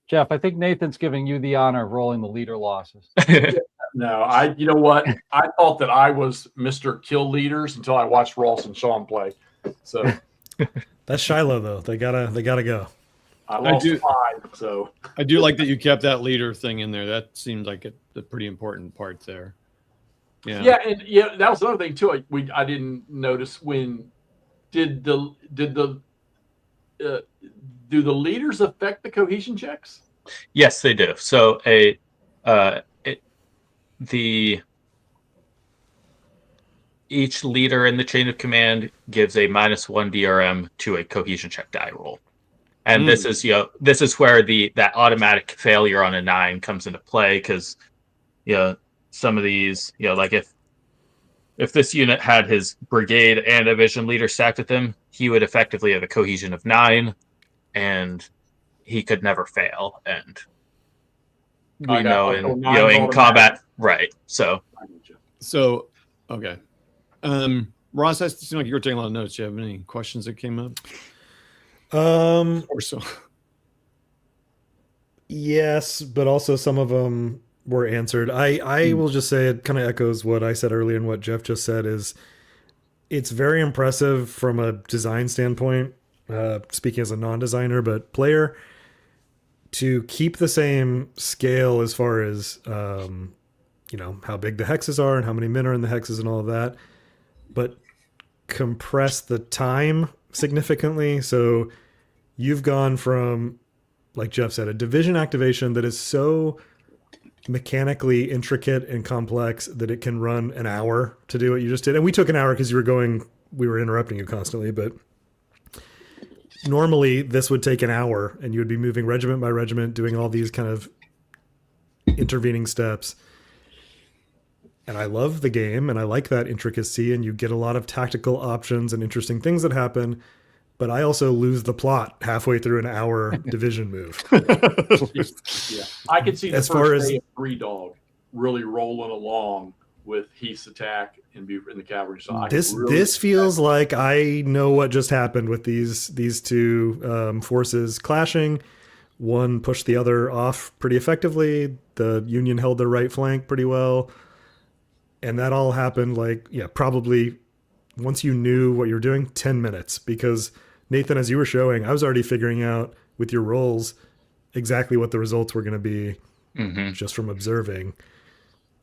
Jeff, I think Nathan's giving you the honor of rolling the leader losses. No, you know what? I thought that I was Mr. Kill Leaders until I watched Ross and Sean play. So that's Shiloh though. They gotta go. I lost 5. So I do like that you kept that leader thing in there. That seemed like a pretty important part there. Yeah, and that was another thing too. I didn't notice when do the leaders affect the cohesion checks? Yes, they do. So each leader in the chain of command gives a -1 DRM to a cohesion check die roll, and this is where that automatic failure on a 9 comes into play, because some of these like if this unit had his brigade and division leader stacked with him, he would effectively have a cohesion of 9, and he could never fail. And we know in combat, right? So okay. Ross, it seemed like you were taking a lot of notes. Do you have any questions that came up? Or so. Yes, but also some of them were answered. I will just say it kind of echoes what I said earlier and what Jeff just said. Is it's very impressive from a design standpoint, speaking as a non-designer but player, to keep the same scale as far as how big the hexes are and how many men are in the hexes and all of that, but compress the time significantly. So you've gone from, like Jeff said, a division activation that is so mechanically intricate and complex that it can run an hour to do what you just did. And we took an hour because we were interrupting you constantly, but normally this would take an hour and you would be moving regiment by regiment, doing all these kind of intervening steps. And I love the game and I like that intricacy, and you get a lot of tactical options and interesting things that happen. But I also lose the plot halfway through an hour division move. Yeah, I could see the as first far as day of Three Dog really rolling along with Heath's attack and the cavalry. So this feels like I know what just happened with these two forces clashing. One pushed the other off pretty effectively. The Union held their right flank pretty well. And that all happened probably once you knew what you were doing, 10 minutes. Because Nathan, as you were showing, I was already figuring out with your rolls exactly what the results were going to be just from observing.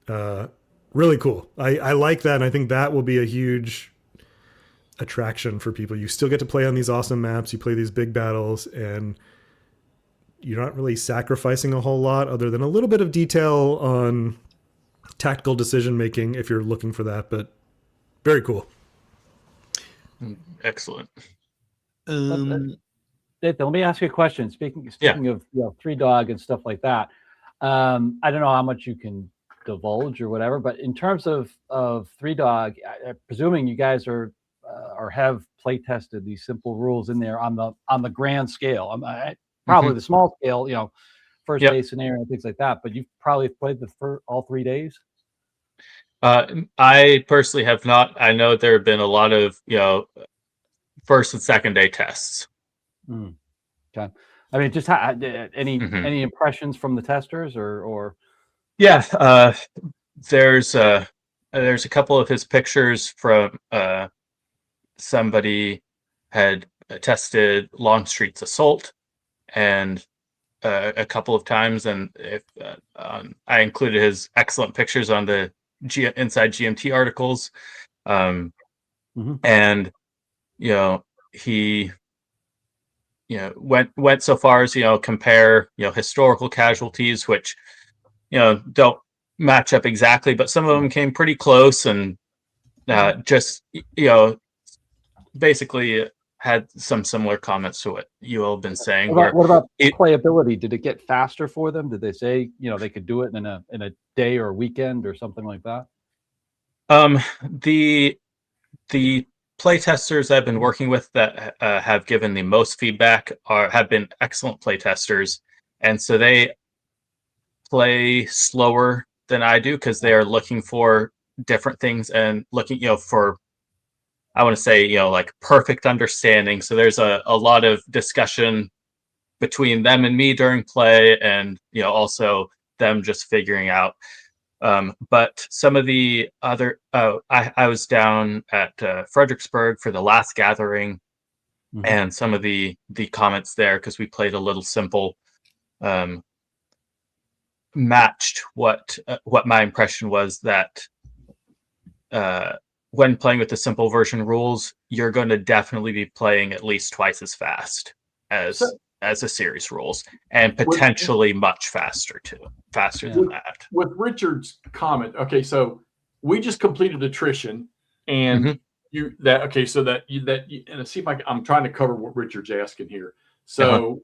Really cool. I like that. And I think that will be a huge attraction for people. You still get to play on these awesome maps. You play these big battles and you're not really sacrificing a whole lot other than a little bit of detail on tactical decision making if you're looking for that, but very cool. Excellent. Nathan, let me ask you a question. Speaking of three dog and stuff like that, I don't know how much you can divulge or whatever, but in terms of three dog, presuming you guys are or have play tested these simple rules in there on the grand scale. Probably the small scale, first base scenario and things like that. But you've probably played all 3 days. I personally have not. I know there have been a lot of first and second day tests. Okay. I mean, just any impressions from the testers or yeah, there's a couple of his pictures from somebody had tested Longstreet's assault and a couple of times, and if I included his excellent pictures on the Inside GMT articles, and he went so far as compare historical casualties, which don't match up exactly, but some of them came pretty close, and just basically had some similar comments to what you all have been saying. What about playability? Did it get faster for them? Did they say they could do it in a day or a weekend or something like that? The play testers I've been working with that have given the most feedback have been excellent play testers, and so they play slower than I do because they are looking for different things and looking for, I want to say, like perfect understanding. So there's a lot of discussion between them and me during play, and also them just figuring out. But some of the other, I was down at Fredericksburg for the last gathering, and some of the comments there, because we played a little simple, matched what my impression was, that when playing with the simple version rules, you're going to definitely be playing at least twice as fast as the series rules, and potentially much faster than that. With Richard's comment, okay, so we just completed attrition, and and see if I'm trying to cover what Richard's asking here. So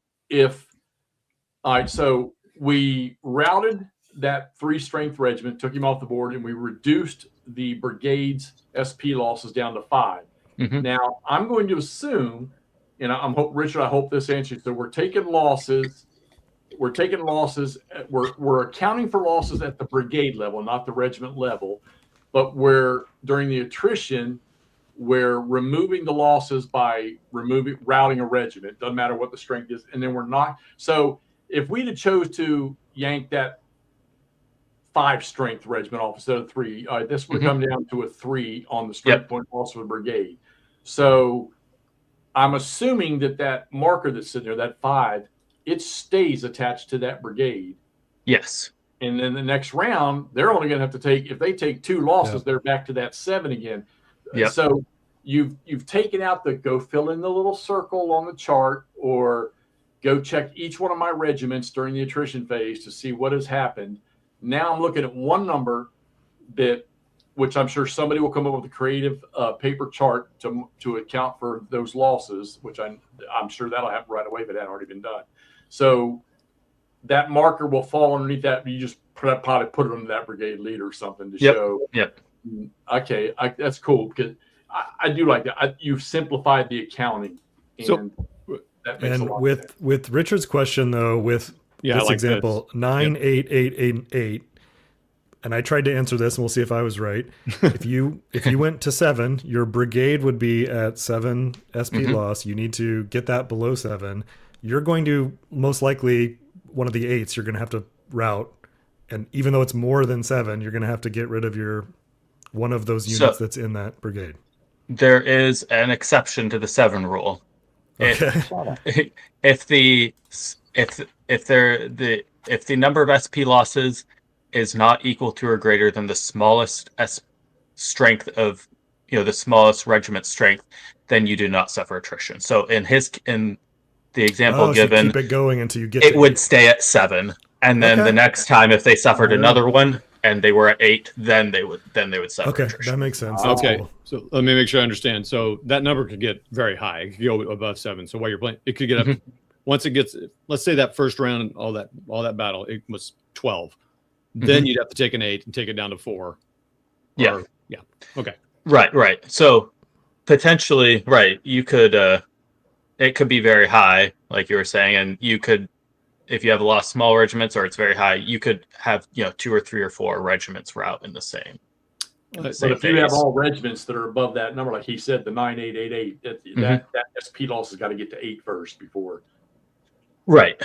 so we routed that 3 strength regiment, took him off the board, and we reduced the brigade's SP losses down to 5. Now, I'm going to assume, and Richard, I hope this answers. So we're taking losses. We're accounting for losses at the brigade level, not the regiment level. But during the attrition, we're removing the losses by routing a regiment. Doesn't matter what the strength is, and then we're not. So if we'd have chose to yank that 5 strength regiment off instead of 3, this would come down to a 3 on the strength point loss for the brigade. So I'm assuming that marker that's sitting there, that 5, it stays attached to that brigade. Yes. And then the next round, they're only going to have to take, if they take 2 losses, they're back to that 7 again. Yep. So you've taken out go fill in the little circle on the chart, or go check each one of my regiments during the attrition phase to see what has happened. Now I'm looking at one number which I'm sure somebody will come up with a creative paper chart to account for those losses, which I'm sure that'll happen right away if it hadn't already been done. So that marker will fall underneath that. You just probably put it under that brigade leader or something to show. Yep. Okay, that's cool, because I do like that. You've simplified the accounting. And that makes a lot of sense. With Richard's question, though, with this example, 9, 8, 8, 8, 8, and I tried to answer this, and we'll see if I was right. If you went to 7, your brigade would be at 7 SP loss. You need to get that below 7. You're going to most likely, one of the 8s, you're going to have to route, and even though it's more than 7, you're going to have to get rid of one of those units that's in that brigade. There is an exception to the 7 rule. Okay. If the number of SP losses is not equal to or greater than the smallest strength of the smallest regiment strength, then you do not suffer attrition. So in the example given, keep it going until you get it would stay at 7, and then the next time, if they suffered another one, and they were at 8, then they would sever Okay, attrition. that makes sense. Oh. That's Okay, cool. so let me make sure I understand. So that number could get very high. It could go above 7. So while you're playing, it could get up. Once it gets, let's say that first round, all that battle, it was 12. Then you'd have to take an 8 and take it down to 4. Yeah. Yeah. Okay. Right. So potentially, right, you could it could be very high, like you were saying, and you could, if you have a lot of small regiments or it's very high, you could have 2 or 3 or 4 regiments route in the same. But if you have all regiments that are above that number, like he said, the 9888, that SP loss has got to get to 8 first before. Right.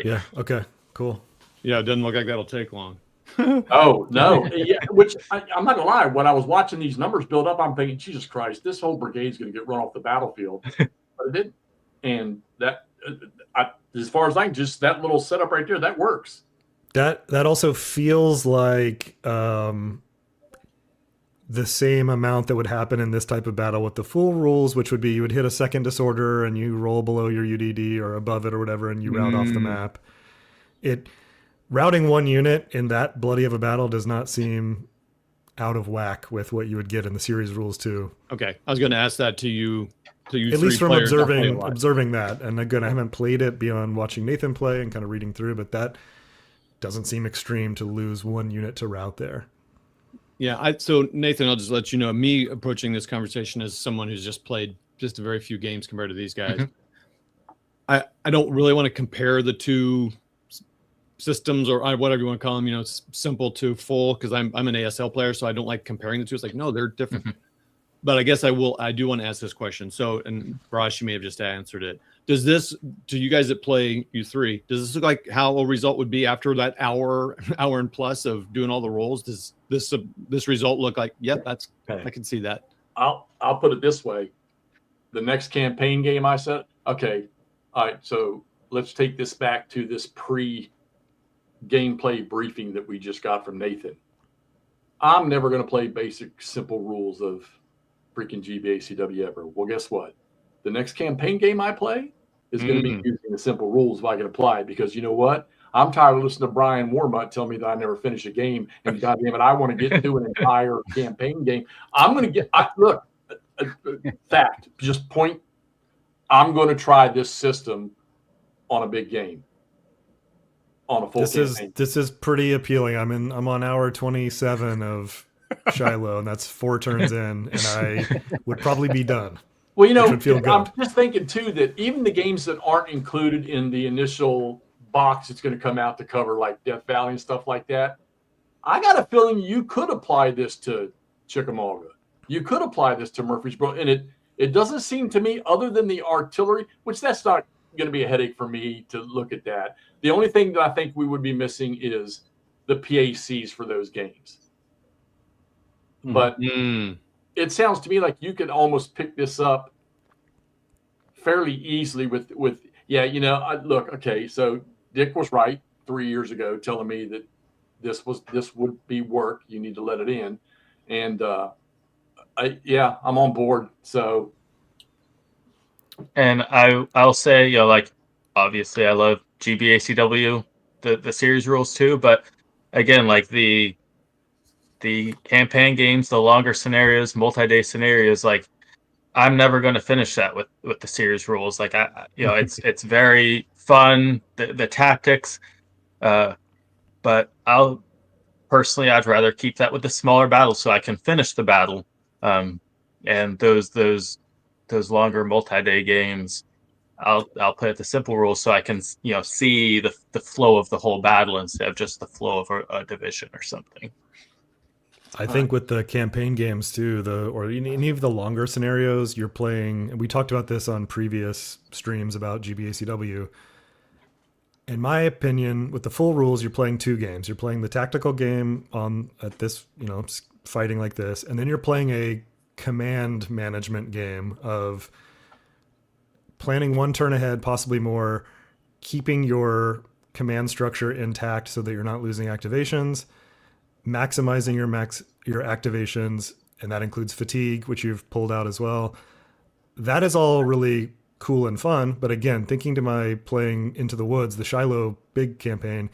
Yeah. Okay. Cool. Yeah, it doesn't look like that'll take long. Oh no! Yeah, which I'm not gonna lie. When I was watching these numbers build up, I'm thinking, Jesus Christ, this whole brigade's gonna get run off the battlefield. But it didn't, and that, as far as I can, just that little setup right there, that works. That also feels like the same amount that would happen in this type of battle with the full rules, which would be you would hit a second disorder and you roll below your UDD or above it or whatever, and you route off the map. Routing one unit in that bloody of a battle does not seem out of whack with what you would get in the series rules too. Okay, I was going to ask that to you. At least from observing that, and again, I haven't played it beyond watching Nathan play and kind of reading through, but that doesn't seem extreme to lose one unit to route there. Yeah, so Nathan, I'll just let you know, me approaching this conversation as someone who's just played just a very few games compared to these guys. I don't really want to compare the two systems or whatever you want to call them, it's simple to full, because I'm an ASL player, so I don't like comparing the two. It's like, no, they're different. But I guess I do want to ask this question. So, and Brash, you may have just answered it. Does this, to you guys that play U3, does this look like how a result would be after that hour and plus of doing all the rolls? Does this result look like, yep, that's, I can see that. I'll put it this way. The next campaign game I said, okay, all right, so let's take this back to this pre-gameplay briefing that we just got from Nathan. I'm never going to play basic, simple rules of freaking GBACW ever. Well, guess what? The next campaign game I play is going to be using the simple rules if I can apply, because you know what? I'm tired of listening to Brian Warmutt tell me that I never finish a game, and goddamn it, I want to get through an entire campaign game. I'm going to get look, fact, just point. I'm going to try this system on a big game, on a full campaign. This is pretty appealing. I'm on hour 27 of Shiloh, and that's 4 turns in, and I would probably be done. Well, I'm just thinking too that even the games that aren't included in the initial box it's going to come out to cover, like Death Valley and stuff like that, I got a feeling you could apply this to Chickamauga. You could apply this to Murfreesboro, and it doesn't seem to me, other than the artillery, which that's not going to be a headache for me to look at that. The only thing that I think we would be missing is the PACs for those games. But it sounds to me like you could almost pick this up fairly easily with look, okay, so Dick was right 3 years ago telling me that this would be work. You need to let it in. And I'm on board. So, and I'll say, like, obviously I love GBACW, the series rules too, but again, like the campaign games, the longer scenarios, multi-day scenarios, like I'm never going to finish that with the series rules. Like it's very fun, the tactics, but I'd rather keep that with the smaller battles so I can finish the battle. And those longer multi-day games, I'll play at the simple rules so I can see the flow of the whole battle instead of just the flow of a division or something. I think with the campaign games too, or any of the longer scenarios you're playing, and we talked about this on previous streams about GBACW. In my opinion, with the full rules, you're playing 2 games. You're playing the tactical game at this, fighting like this, and then you're playing a command management game of planning 1 turn ahead, possibly more, keeping your command structure intact so that you're not losing activations, maximizing your activations, and that includes fatigue, which you've pulled out as well. That is all really cool and fun, but again, thinking to my playing Into the Woods, the Shiloh big campaign,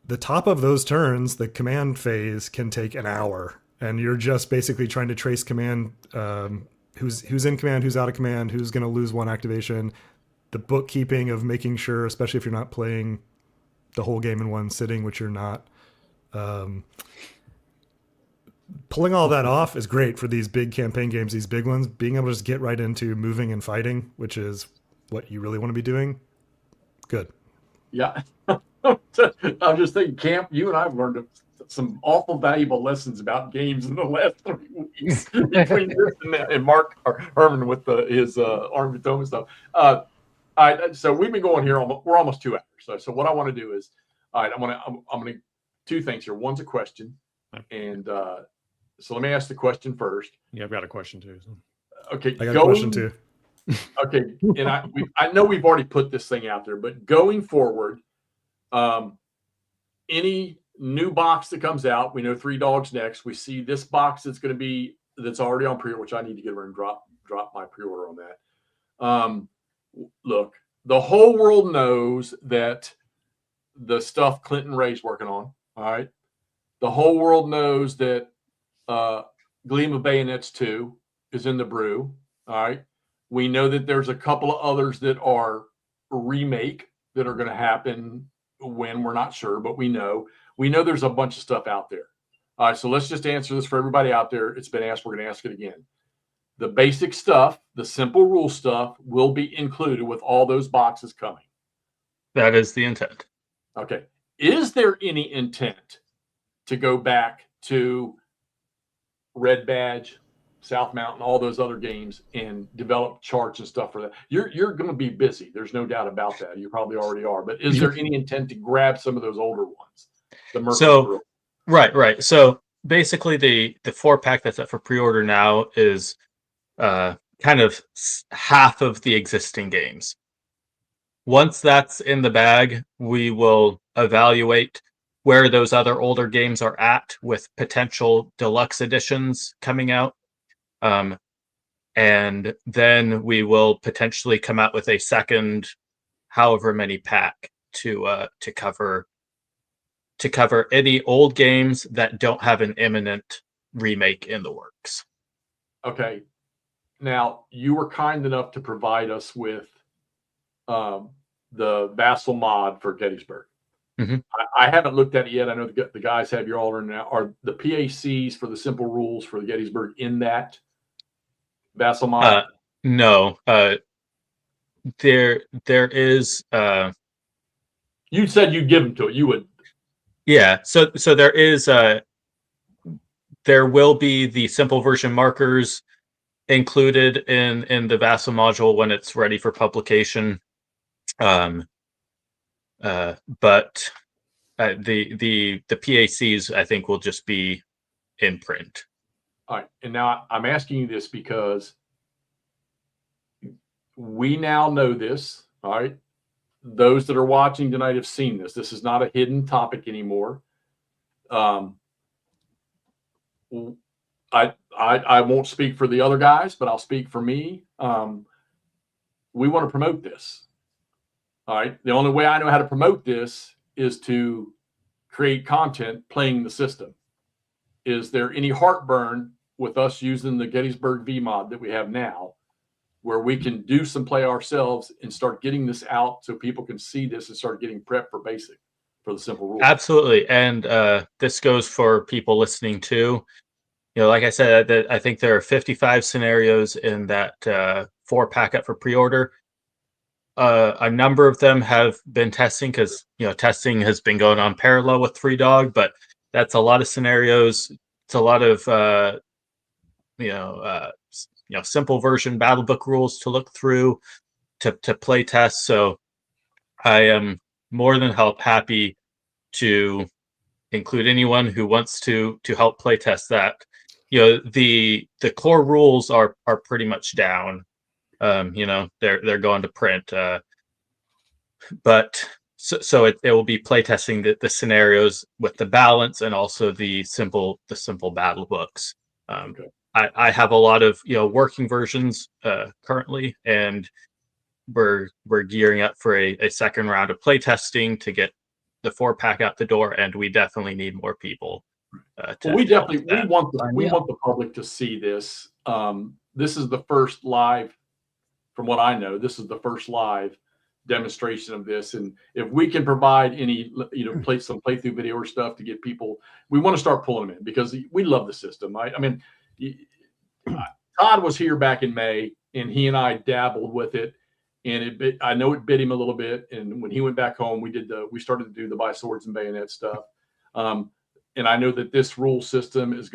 the top of those turns, the command phase can take an hour, and you're just basically trying to trace command, who's in command, who's out of command, who's going to lose one activation, the bookkeeping of making sure, especially if you're not playing the whole game in one sitting, which you're not. Pulling all that off is great for these big campaign games, these big ones. Being able to just get right into moving and fighting, which is what you really want to be doing. Good. Yeah. I'm just thinking, Camp, you and I have learned some awful valuable lessons about games in the last 3 weeks between this and Mark Herman with his Armed Atonement stuff. So we've been going here. We're almost 2 hours. So what I want to do is, all right, I'm gonna 2 things here. One's a question, and so let me ask the question first. Yeah, I've got a question too. So. Okay, I got a question too. Okay, and I know we've already put this thing out there, but going forward, any new box that comes out, we know Three Dogs next. We see this box that's already on pre-order, which I need to get over and drop my pre-order on that. Look, the whole world knows that the stuff Clinton Ray's working on. All right, the whole world knows that Gleam of Bayonets 2 is in the brew. All right. We know that there's a couple of others that are remake that are going to happen when, we're not sure, but we know there's a bunch of stuff out there. All right. So let's just answer this for everybody out there. It's been asked. We're going to ask it again. The basic stuff, the simple rule stuff will be included with all those boxes coming. That is the intent. Okay. Is there any intent to go back to Red Badge, South Mountain, all those other games, and develop charts and stuff for that? You're going to be busy. There's no doubt about that. You probably already are. But is there any intent to grab some of those older ones? Right. So basically, the 4-pack that's up for pre-order now is kind of half of the existing games. Once that's in the bag, we will evaluate where those other older games are at with potential deluxe editions coming out. And then we will potentially come out with a second, however many pack to cover any old games that don't have an imminent remake in the works. Okay. Now, you were kind enough to provide us with the Vassal mod for Gettysburg. Mm-hmm. I haven't looked at it yet. I know the guys have your order now. Are the PACs for the simple rules for the Gettysburg in that Vassal mod? No. There is. You said you'd give them to it. You would. Yeah. So there is. There will be the simple version markers included in the Vassal module when it's ready for publication. But the PACs, I think, will just be in print. All right. And now I'm asking you this because we now know this. All right. Those that are watching tonight have seen this. This is not a hidden topic anymore. I won't speak for the other guys, but I'll speak for me. We want to promote this. All right. The only way I know how to promote this is to create content playing the system. Is there any heartburn with us using the Gettysburg V mod that we have now, where we can do some play ourselves and start getting this out so people can see this and start getting prepped for basic, for the simple rules? Absolutely. And this goes for people listening too. You know, like I said, I think there are 55 scenarios in that 4-pack up for pre-order. A number of them have been testing because, testing has been going on parallel with Three Dog, but that's a lot of scenarios. It's a lot of, simple version battle book rules to look through to play test. So I am more than happy to include anyone who wants to help play test that. The core rules are pretty much down. They're going to print, but so it will be playtesting the scenarios with the balance and also the simple battle books. Okay. I have a lot of working versions currently, and we're gearing up for a second round of playtesting to get the 4-pack out the door, and we definitely need more people. We want the public to see this. This is the first live, from what I know, this is the first live demonstration of this. And if we can provide any, some playthrough video or stuff to get people, we want to start pulling them in because we love the system. I mean, Todd was here back in May, and he and I dabbled with it, and I know it bit him a little bit. And when he went back home, we started to do the by swords and bayonet stuff. And I know that this rule system is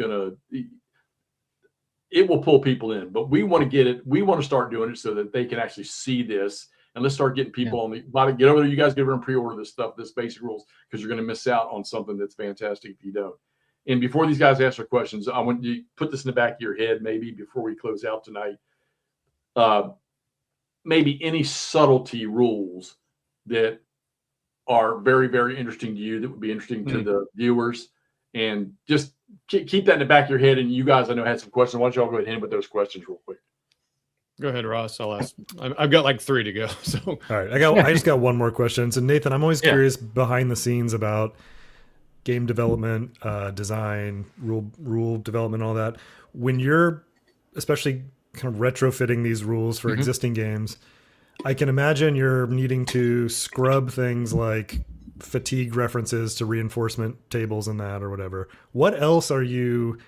it will pull people in, but we want to get it. We want to start doing it so that they can actually see this, and let's start getting people on the, get over there. You guys get over and pre-order this stuff, this basic rules, because you're going to miss out on something that's fantastic if you don't. And before these guys ask their questions, I want you to put this in the back of your head, maybe before we close out tonight. Maybe any subtlety rules that are very, very interesting to you, that would be interesting to the viewers, and just keep that in the back of your head. And you guys, I know, had some questions. Why don't y'all go ahead and hit with those questions real quick? Go ahead, Ross. I'll ask. I've got like 3 to go. So all right, I just got one more question. So Nathan, I'm always curious behind the scenes about game development, design, rule development, all that. When you're especially kind of retrofitting these rules for existing games, I can imagine you're needing to scrub things like fatigue references to reinforcement tables and that or whatever. What else are you,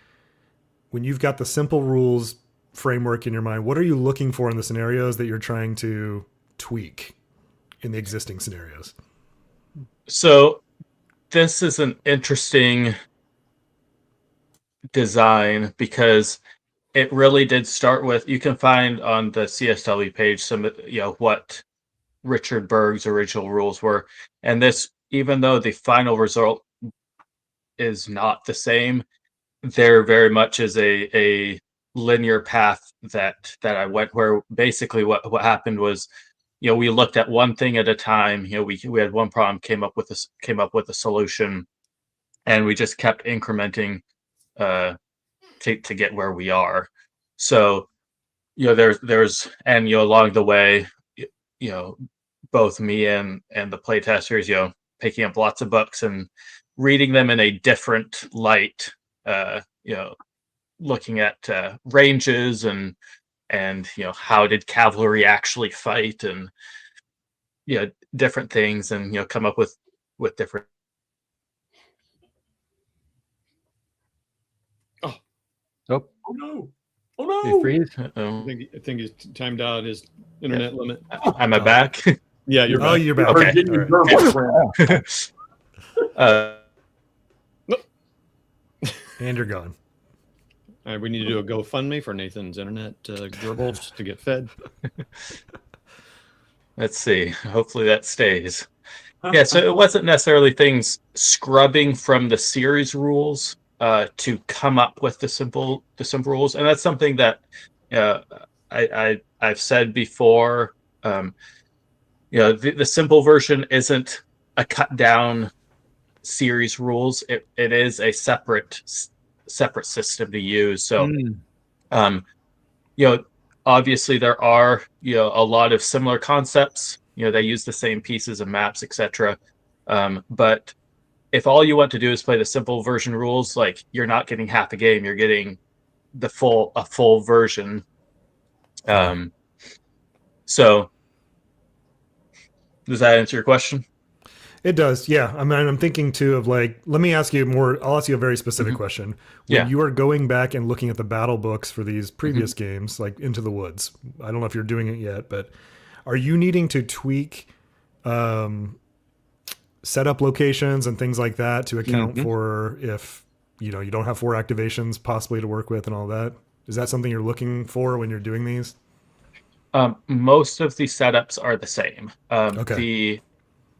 when you've got the simple rules framework in your mind, what are you looking for in the scenarios that you're trying to tweak in the existing scenarios? So this is an interesting design because it really did start with, you can find on the CSW page some, what Richard Berg's original rules were. And this, even though the final result is not the same, there very much is a linear path that I went, where basically what happened was, we looked at one thing at a time. We had one problem, came up with a solution, and we just kept incrementing to get where we are. So, there's and along the way, both me and the playtesters, picking up lots of books and reading them in a different light, looking at ranges and how did cavalry actually fight, and different things, and come up with different. Nope. Oh no! Oh no! You freeze? I think he's timed out his internet limit. Am I back? Yeah, you're back. Oh, you're back. Okay. And you're gone. All right, we need to do a GoFundMe for Nathan's internet gerbils to get fed. Let's see. Hopefully that stays. Yeah, so it wasn't necessarily things scrubbing from the series rules to come up with the simple rules, and that's something that I've said before. The simple version isn't a cut down series rules. It is a separate system to use. So, obviously there are a lot of similar concepts. They use the same pieces and maps, etc. But if all you want to do is play the simple version rules, like, you're not getting half a game, you're getting a full version. So does that answer your question? It does, yeah. I mean, I'm thinking too of like, let me ask you more. I'll ask you a very specific question. When you are going back and looking at the battle books for these previous games, like Into the Woods, I don't know if you're doing it yet, but are you needing to tweak setup locations and things like that to account for if you don't have 4 activations possibly to work with and all that? Is that something you're looking for when you're doing these? Most of the setups are the same. Okay.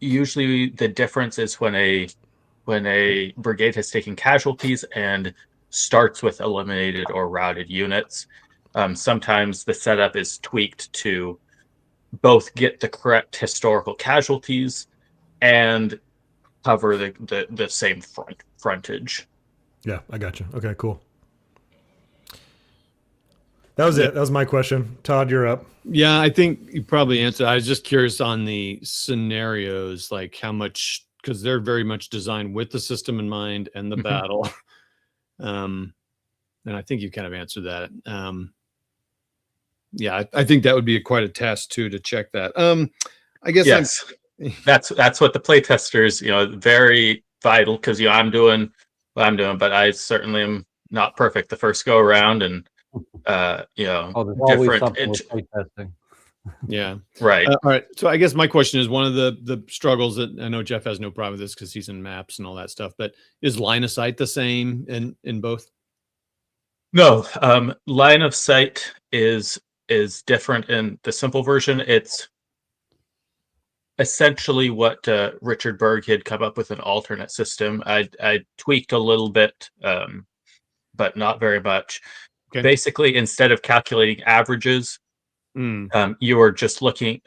Usually the difference is when a brigade has taken casualties and starts with eliminated or routed units. Sometimes the setup is tweaked to both get the correct historical casualties and cover the same frontage. Yeah, I got you. Okay, cool. That was it. That was my question. Todd, you're up. Yeah, I think you probably answered. I was just curious on the scenarios, like how much because they're very much designed with the system in mind and the battle. And I think you kind of answered that. Yeah, I think that would be quite a test too to check that. I guess yes, that's what the play testers, very vital, because I'm doing what I'm doing, but I certainly am not perfect the first go around, and there's always different. something with play testing. Yeah. Right. All right. So I guess my question is, one of the struggles that I know Jeff has no problem with this because he's in maps and all that stuff, but is line of sight the same in both? No, line of sight is different in the simple version. It's essentially what Richard Berg had come up with, an alternate system. I tweaked a little bit, but not very much. Okay. Basically, instead of calculating averages, you are just looking.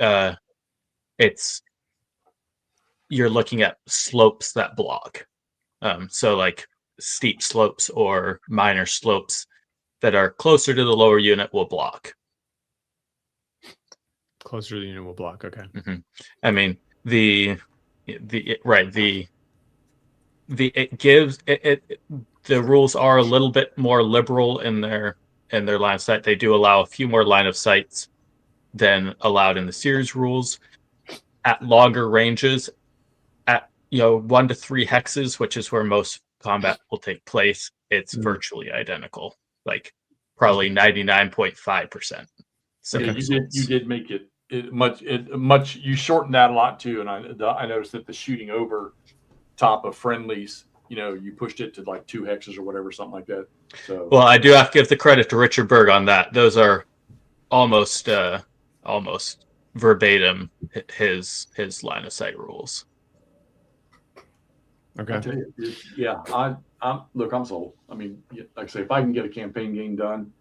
You're looking at slopes that block. So like steep slopes or minor slopes that are closer to the lower unit will block. Closer to the unit will block. Okay. I mean, the rules are a little bit more liberal in their line of sight. They do allow a few more line of sights than allowed in the series rules at longer ranges, at 1 to 3 hexes, which is where most combat will take place. It's virtually identical, like probably 99.5%. You did make it much. You shortened that a lot too, and I noticed that the shooting over top of friendlies, you pushed it to like 2 hexes or whatever, something like that. So, well, I do have to give the credit to Richard Berg on that. Those are almost verbatim his line of sight rules. Okay. I tell you, yeah, I'm sold. I mean, like I say, if I can get a campaign game done,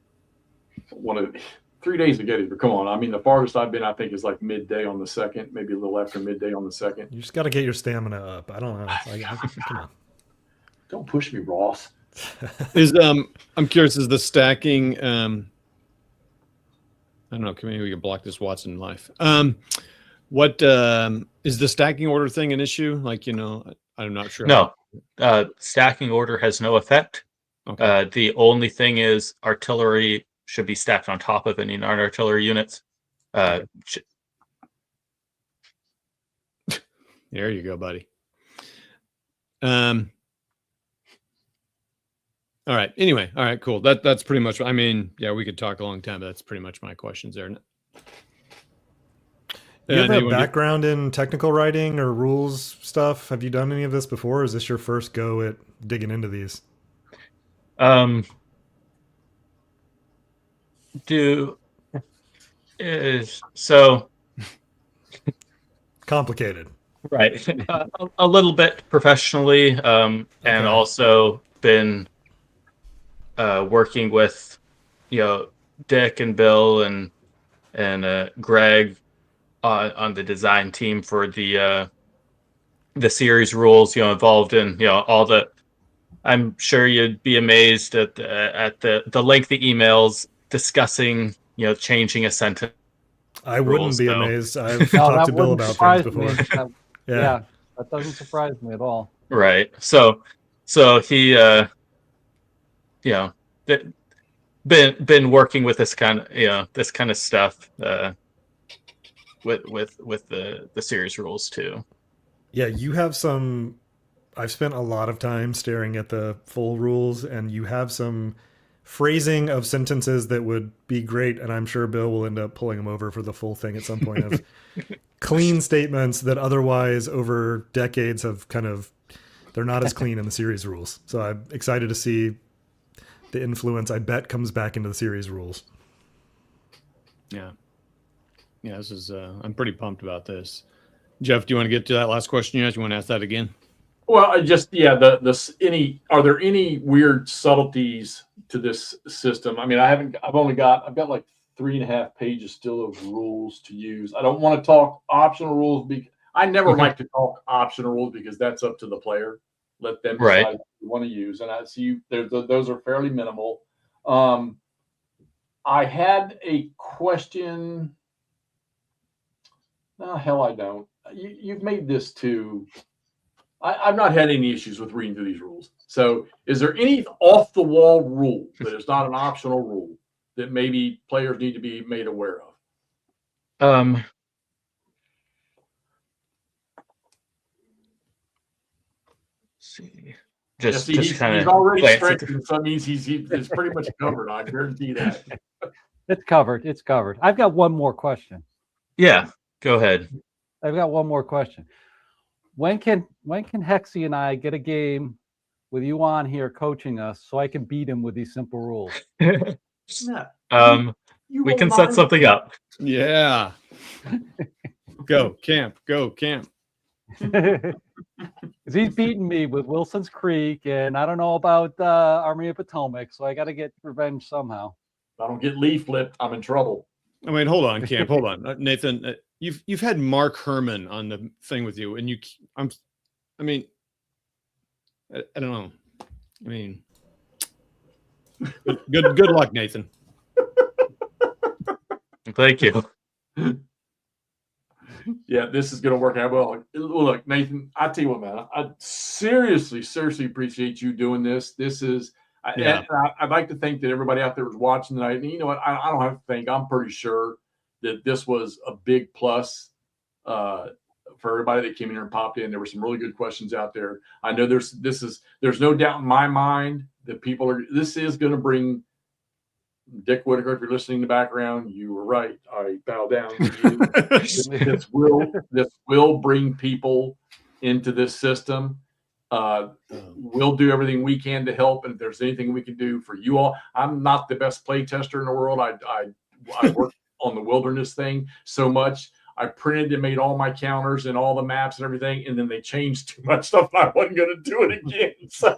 3 days to get it. But come on, I mean, the farthest I've been, I think, is like midday on the 2nd, maybe a little after midday on the 2nd. You just got to get your stamina up. I don't know. Come on. Don't push me, Ross. I'm curious, is the stacking? I don't know. Maybe we can block this Watson life. What is the stacking order thing an issue? Like, I'm not sure. No, stacking order has no effect. Okay. The only thing is artillery should be stacked on top of any non-artillery units. There you go, buddy. All right. Anyway, all right, cool. That's pretty much. I mean, yeah, we could talk a long time, but that's pretty much my questions there. You have a background in technical writing or rules stuff? Have you done any of this before? Or is this your first go at digging into these? So complicated, right? A little bit professionally, and also been working with Dick and Bill and Greg on the design team for the series rules, involved in all the. I'm sure you'd be amazed at the lengthy emails discussing changing a sentence. I wouldn't be amazed. I've talked to Bill about things before. Yeah, that doesn't surprise me at all. Right. So he been working with this kind of stuff with the series rules too. Yeah, you have some. I've spent a lot of time staring at the full rules, and you have some phrasing of sentences that would be great, and I'm sure Bill will end up pulling them over for the full thing at some point, of clean statements that otherwise over decades have they're not as clean in the series rules. So I'm excited to see the influence, I bet, comes back into the series rules. Yeah, this is I'm pretty pumped about this. Jeff, do you want to get to that last question you asked? You want to ask that again? Well, are there any weird subtleties to this system? I mean, I've got like 3.5 pages still of rules to use. I don't want to talk optional rules. I never like to talk optional rules because that's up to the player. Let them decide what you want to use. And I see those are fairly minimal. I had a question. No, hell, I don't. You've made this too. I've not had any issues with reading through these rules. So is there any off the wall rule that is not an optional rule that maybe players need to be made aware of? Let's see. Just kind of he's already stretching, so that means he's pretty much covered. I guarantee that. It's covered. It's covered. I've got one more question. Yeah, go ahead. I've got one more question. When can Hexy and I get a game with you on here coaching us so I can beat him with these simple rules? We can set something up. Yeah. Go camp. He's beating me with Wilson's Creek, and I don't know about Army of Potomac, so I got to get revenge somehow. If I don't get leaf flipped, I'm in trouble. I mean, hold on, Camp. Hold on, Nathan. You've had Mark Herman on the thing with you, and I don't know. I mean, good luck, Nathan. Thank you. Yeah, this is going to work out well. Look, Nathan, I tell you what, man, I seriously appreciate you doing this. This is, I'd like to think that everybody out there was watching tonight. And you know what? I don't have to think. I'm pretty sure that this was a big plus for everybody that came in here and popped in. There were some really good questions out there. I know there's no doubt in my mind that this is going to bring Dick Whitaker, if you're listening in the background, you were right. I bow down to you. This will bring people into this system. We'll do everything we can to help, and if there's anything we can do for you all, I'm not the best play tester in the world. I worked on the wilderness thing so much. I printed and made all my counters and all the maps and everything, and then they changed too much stuff. I wasn't going to do it again. So,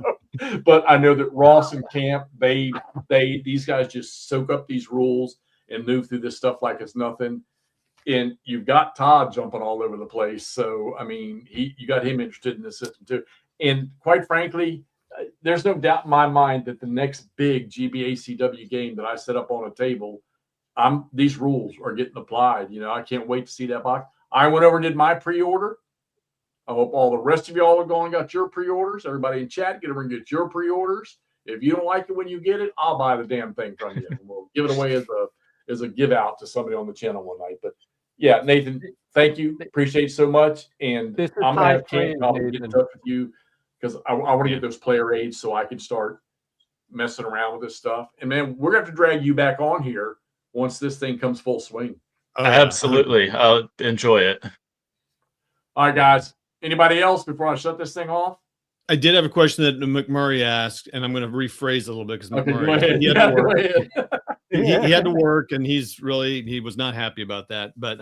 but I know that Ross and Camp, these guys just soak up these rules and move through this stuff like it's nothing. And you've got Todd jumping all over the place. So, I mean, you got him interested in the system too. And quite frankly, there's no doubt in my mind that the next big GBACW game that I set up on a table, these rules are getting applied. You know, I can't wait to see that box. I went over and did my pre-order. I hope all the rest of y'all are going and got your pre-orders. Everybody in chat, get over and get your pre-orders. If you don't like it when you get it, I'll buy the damn thing from you. And we'll give it away as a give out to somebody on the channel one night. But yeah, Nathan, thank you. Appreciate it so much. And I'm gonna have Kate get in touch with you because I want to get those player aids so I can start messing around with this stuff. And man, we're gonna have to drag you back on here once this thing comes full swing. Absolutely. I'll enjoy it. All right, guys. Anybody else before I shut this thing off? I did have a question that McMurray asked, and I'm going to rephrase it a little bit because McMurray he had to work, and he was not happy about that. But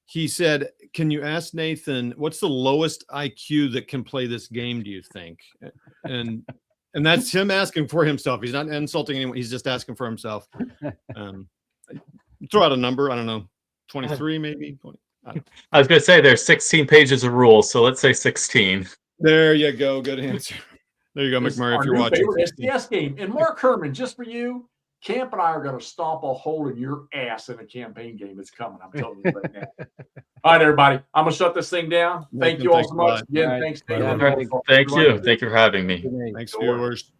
he said, "Can you ask Nathan what's the lowest IQ that can play this game? Do you think?" And that's him asking for himself. He's not insulting anyone. He's just asking for himself. Throw out a number. I don't know, 23 maybe. 20. I was going to say there's 16 pages of rules, so let's say 16. There you go. Good answer. There you go, McMurray. If you're watching, SDS game. And Mark Herman, just for you, Camp and I are going to stomp a hole in your ass in a campaign game. It's coming. I'm telling you right now. All right, everybody. I'm going to shut this thing down. Thank you all so much. Again, thanks. Thank you. Thank you for having me. Thanks, viewers.